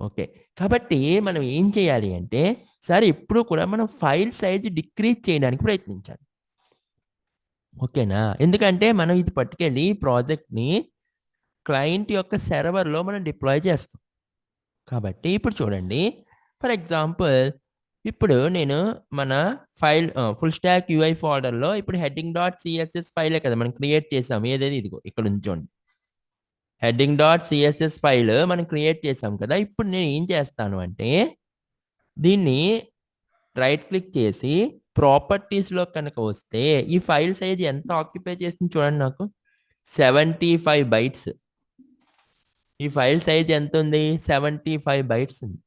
ఓకే, కాబట్టి మనం ఏం చేయాలి అంటే, సరే ఎప్పుడు కూడా మనం ఫైల్ సైజ్ డిక్రీజ్ చేయడానికి ప్రయత్నించాలి. ఓకేనా? ఎందుకంటే మనం ఇది పట్టుకెళ్ళి ప్రాజెక్ట్ని క్లయింట్ యొక్క సర్వర్లో మనం డిప్లాయ్ చేస్తాం. కాబట్టి ఇప్పుడు చూడండి, ఫర్ ఎగ్జాంపుల్ ఇప్పుడు నేను మన ఫైల్ ఫుల్ స్టాక్ యూఐ ఫోల్డర్లో ఇప్పుడు హెడ్డింగ్ డాట్ సిఎస్ఎస్ ఫైలే కదా మనం క్రియేట్ చేసాం. ఏదైతే ఇదిగో ఇక్కడ ఉంచండి, హెడ్డింగ్ డాట్ సిఎస్ఎస్ ఫైల్ మనం క్రియేట్ చేసాం కదా. ఇప్పుడు నేను ఏం చేస్తాను అంటే, దీన్ని రైట్ క్లిక్ చేసి ప్రాపర్టీస్లో కనుక వస్తే ఈ ఫైల్ సైజ్ ఎంత ఆక్యుపై చేసింది చూడండి. నాకు 75 బైట్స్. ఈ ఫైల్ సైజ్ ఎంత ఉంది? 75 బైట్స్ ఉంది.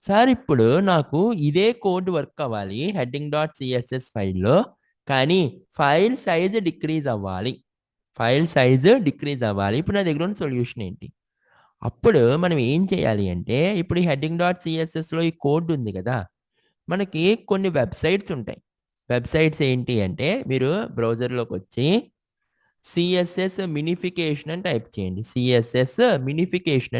సార్ ఇప్పుడు నాకు ఇదే కోడ్ వర్క్ అవ్వాలి హెడ్డింగ్ డాట్ సిఎస్ఎస్ ఫైల్లో, కానీ ఫైల్ సైజ్ డిక్రీజ్ అవ్వాలి. ఇప్పుడు నా దగ్గర ఉన్న సొల్యూషన్ ఏంటి? అప్పుడు మనం ఏం చేయాలి అంటే, ఇప్పుడు ఈ హెడ్డింగ్ డాట్ సిఎస్ఎస్లో ఈ కోడ్ ఉంది కదా, మనకి కొన్ని వెబ్సైట్స్ ఉంటాయి. వెబ్సైట్స్ ఏంటి అంటే, మీరు బ్రౌజర్లోకి వచ్చి సిఎస్ఎస్ మినిఫికేషన్ అని టైప్ చేయండి. సిఎస్ఎస్ మినిఫికేషన్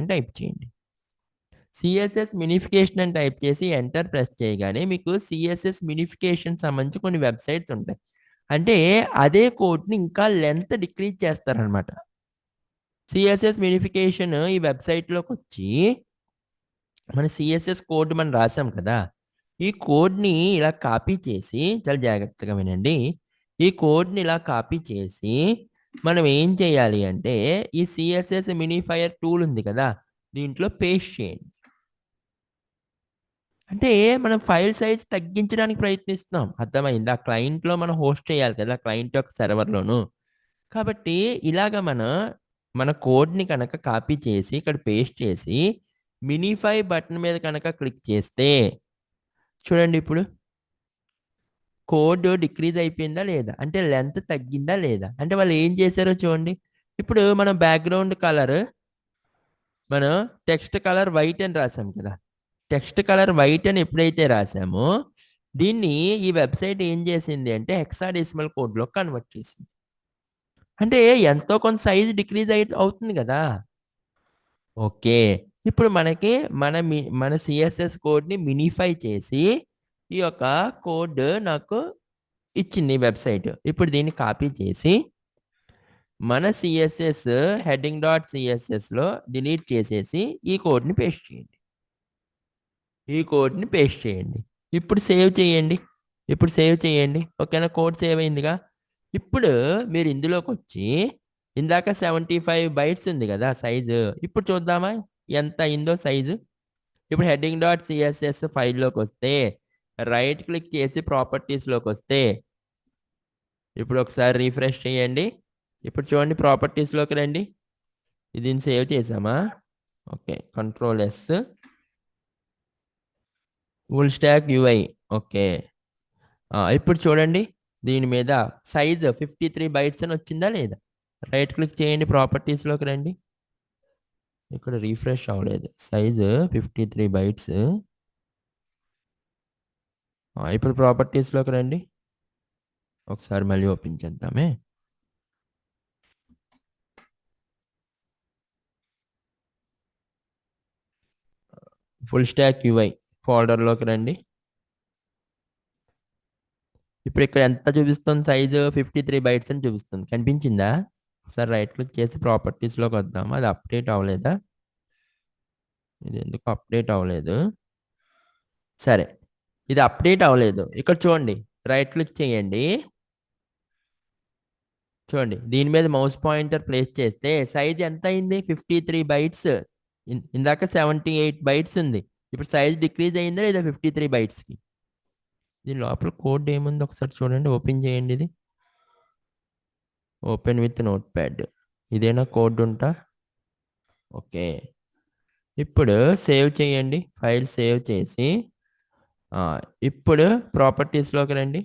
అని టైప్ చేసి ఎంటర్ ప్రెస్ చేయగానే మీకు సిఎస్ఎస్ మినిఫికేషన్ సంబంధించి కొన్ని వెబ్సైట్స్ ఉంటాయి. అంటే అదే కోడ్ని ఇంకా లెంత్ డిక్రీజ్ చేస్తారనమాట. సిఎస్ఎస్ మినిఫికేషన్ ఈ వెబ్సైట్లోకి వచ్చి మన సిఎస్ఎస్ కోడ్ మనం రాసాం కదా, ఈ కోడ్ని ఇలా కాపీ చేసి, చాలా జాగ్రత్తగా వినండి, ఈ కోడ్ని ఇలా కాపీ చేసి మనం ఏం చేయాలి అంటే, ఈ సిఎస్ఎస్ మినిఫైయర్ టూల్ ఉంది కదా, దీంట్లో పేస్ట్ చేయండి. అంటే మనం ఫైల్ సైజ్ తగ్గించడానికి ప్రయత్నిస్తున్నాం. అర్థమైందా? క్లయింట్లో మనం హోస్ట్ చేయాలి కదా, క్లయింట్ యొక్క సర్వర్లోను. కాబట్టి ఇలాగ మన కోడ్ని కనుక కాపీ చేసి ఇక్కడ పేస్ట్ చేసి మినిఫై బటన్ మీద కనుక క్లిక్ చేస్తే చూడండి, ఇప్పుడు కోడ్ డిక్రీజ్ అయిపోయిందా లేదా, అంటే లెంత్ తగ్గిందా లేదా, అంటే వాళ్ళు ఏం చేశారో చూడండి. ఇప్పుడు మనం బ్యాక్గ్రౌండ్ కలర్, మనం టెక్స్ట్ కలర్ వైట్ అని రాసాం కదా, టెక్స్ట్ కలర్ వైట్ అని ఎప్పుడైతే రాసామో దీన్ని ఈ వెబ్సైట్ ఏం చేసింది అంటే హెక్సాడెసిమల్ కోడ్లో కన్వర్ట్ చేసింది. అంటే ఎంతో కొంత సైజ్ డిక్రీజ్ అవుతుంది కదా. ఓకే, ఇప్పుడు మనకి మన సిఎస్ఎస్ కోడ్ని మినిఫై చేసి ఈ యొక్క కోడ్ నాకు ఇచ్చింది వెబ్సైట్. ఇప్పుడు దీన్ని కాపీ చేసి మన సిఎస్ఎస్ హెడ్డింగ్ డాట్ సిఎస్ఎస్లో డిలీట్ చేసేసి ఈ కోడ్ని పేస్ట్ చేయండి. ఇప్పుడు సేవ్ చేయండి. ఓకేనా? కోడ్ సేవ్ అయిందిగా. ఇప్పుడు మీరు ఇందులోకి వచ్చి ఇందాక 75 బైట్స్ ఉంది కదా సైజు, ఇప్పుడు చూద్దామా ఎంత అయిందో సైజు. ఇప్పుడు హెడ్డింగ్ డాట్ సిఎస్ఎస్ ఫైల్లోకి వస్తే రైట్ క్లిక్ చేసి ప్రాపర్టీస్లోకి వస్తే ఇప్పుడు ఒకసారి రీఫ్రెష్ చేయండి. ఇప్పుడు చూడండి, ప్రాపర్టీస్లోకి రండి. దీన్ని సేవ్ చేసామా? Okay, control S, full stack UI. Okay, ఇప్పుడు చూడండి, దీని మీద సైజ్ 53 బైట్స్ అని వచ్చిందా లేదా? రైట్ క్లిక్ చేయండి, ప్రాపర్టీస్లోకి రండి. ఇక్కడ రీఫ్రెష్ అవ్వలేదు, సైజు 53 బైట్స్. ఇప్పుడు ప్రాపర్టీస్లోకి రండి, ఒకసారి మళ్ళీ ఓపెన్ చేద్దామే. ఫుల్ స్టాక్ యూఐ ఫోల్డర్లోకి రండి. ఇప్పుడు ఇక్కడ ఎంత చూపిస్తుంది? సైజు 53 బైట్స్ అని చూపిస్తుంది, కనిపించిందా? ఒకసారి రైట్ క్లిక్ చేసి ప్రాపర్టీస్లోకి వద్దాము. అది అప్డేట్ అవ్వలేదా? ఇది ఎందుకు అప్డేట్ అవ్వలేదు? సరే, ఇది అప్డేట్ అవ్వలేదు. ఇక్కడ చూడండి, రైట్ క్లిక్ చేయండి. చూడండి, దీని మీద మౌస్ పాయింటర్ ప్లేస్ చేస్తే సైజ్ ఎంత అయింది? 53 బైట్స్. ఇందాక 78 బైట్స్ ఉంది. ఇప్పుడు సైజ్ డిక్రీజ్ అయిందా లేదా 53 బైట్స్కి? దీని లోపల కోడ్ ఏముంది ఒకసారి చూడండి, ఓపెన్ చేయండి. ఇది ఓపెన్ విత్ నోట్ ప్యాడ్. ఇదేనా కోడ్ ఉంటా? ఓకే, ఇప్పుడు సేవ్ చేయండి, ఫైల్ సేవ్ చేసి ఇప్పుడు ప్రాపర్టీస్లోకి రండి.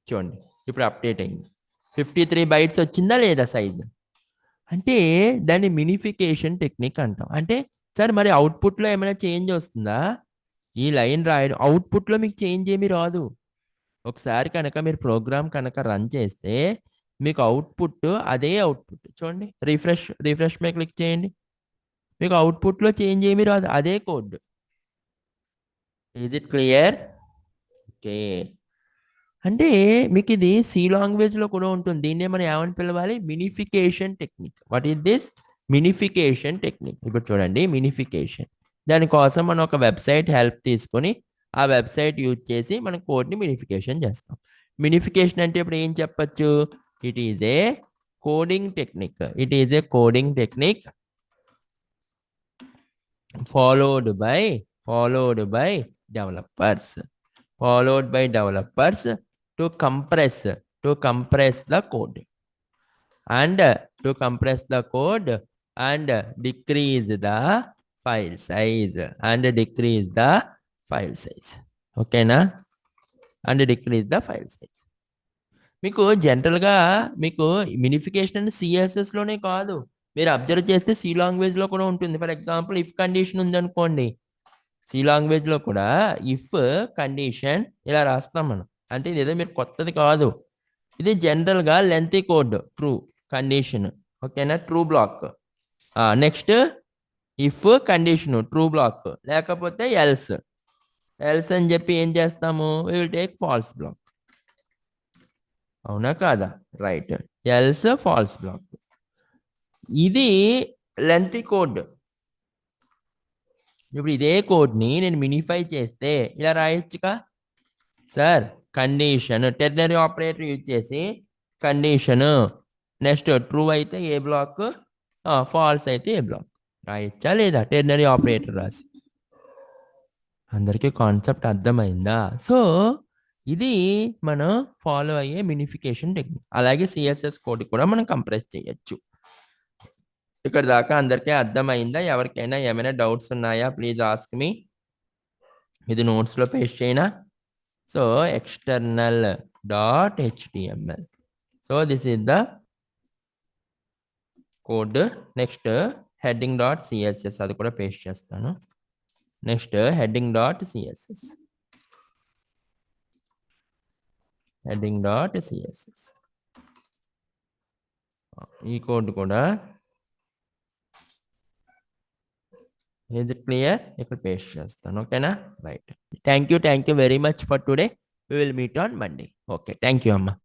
చూడండి, ఇప్పుడు అప్డేట్ అయింది. 53 bytes వచ్చిందా లేదా సైజ్? అంటే దాన్ని మినిఫికేషన్ టెక్నిక్ అంటాం. అంటే సార్ మరి అవుట్పుట్లో ఏమైనా చేంజ్ వస్తుందా? ఈ లైన్ రాయడం అవుట్పుట్లో మీకు చేంజ్ ఏమీ రాదు. ఒకసారి కనుక మీరు ప్రోగ్రామ్ కనుక రన్ చేస్తే మీకు అవుట్పుట్ అదే అవుట్పుట్. చూడండి, రిఫ్రెష్ మీద క్లిక్ చేయండి, మీకు అవుట్పుట్లో చేంజ్ ఏమీ రాదు, అదే code. Is it clear? Okay, అంటే మీకు ఇది సి లాంగ్వేజ్లో కూడా ఉంటుంది. దీన్నే మనం ఏమని పిలవాలి? Minification technique. What is this? Minification technique. ఇప్పుడు చూడండి, మినిఫికేషన్. దానికోసం మనం ఒక వెబ్సైట్ హెల్ప్ తీసుకొని ఆ వెబ్సైట్ యూజ్ చేసి మనం కోడ్ని మినిఫికేషన్ చేస్తాం. మినిఫికేషన్ అంటే ఇప్పుడు ఏం చెప్పచ్చు? It is a coding technique. It is a coding technique followed by developers. Followed by developers to compress the code and decrease the file size ఓకేనా? And decrease the file size. మీకు జనరల్గా మీకు మినిఫికేషన్ అంటే సిఎస్ఎస్లోనే కాదు, మీరు అబ్జర్వ్ చేస్తే C లాంగ్వేజ్లో కూడా ఉంటుంది. ఫర్ ఎగ్జాంపుల్ ఇఫ్ కండిషన్ ఉందనుకోండి, సి లాంగ్వేజ్లో కూడా ఇఫ్ కండిషన్ ఇలా రాస్తాం మనం. అంటే ఇది ఏదో మీరు కొత్తది కాదు, ఇది జనరల్గా లెంతీ కోడ్. ట్రూ కండిషన్, ఓకేనా? True block. Next if condition true block, లేకపోతే ఎల్స్ అని చెప్పి ఏం చేస్తాము? We will take false block. అవునా కాదా? Right, else false block. ఇది లెంతీ కోడ్. ఇప్పుడు ఇదే కోడ్ని నేను మినిఫై చేస్తే ఇలా రాయొచ్చుగా sir. Condition ternary operator use చేసి కండిషన్ నెక్స్ట్ ట్రూ అయితే ఏ బ్లాక్, ఫాల్స్ అయితే ఏ బ్లాక్ రాయొచ్చా లేదా? టెర్నరీ ఆపరేటర్ రాసి. అందరికీ కాన్సెప్ట్ అర్థమైందా? సో ఇది మనం ఫాలో అయ్యే మినిఫికేషన్ టెక్నిక్. అలాగే సిఎస్ఎస్ కోడ్ కూడా మనం కంప్రెస్ చేయొచ్చు. ఇక్కడ దాకా అందరికీ అర్థమైందా? ఎవరికైనా ఏమైనా డౌట్స్ ఉన్నాయా? Please ask me. ఇది నోట్స్లో పేస్ట్ చేయనా? So external dot html. So this is the code. Next heading dot css, అది కూడా పేస్ట్ చేస్తాను. Next heading dot css. heading dot css, ఈ కోడ్ కూడా. Is it clear? ఇక్కడ పేస్ట్ చేస్తాను. ఓకేనా? Right. Thank you very much for today. We will meet on Monday. Okay, thank you అమ్మా.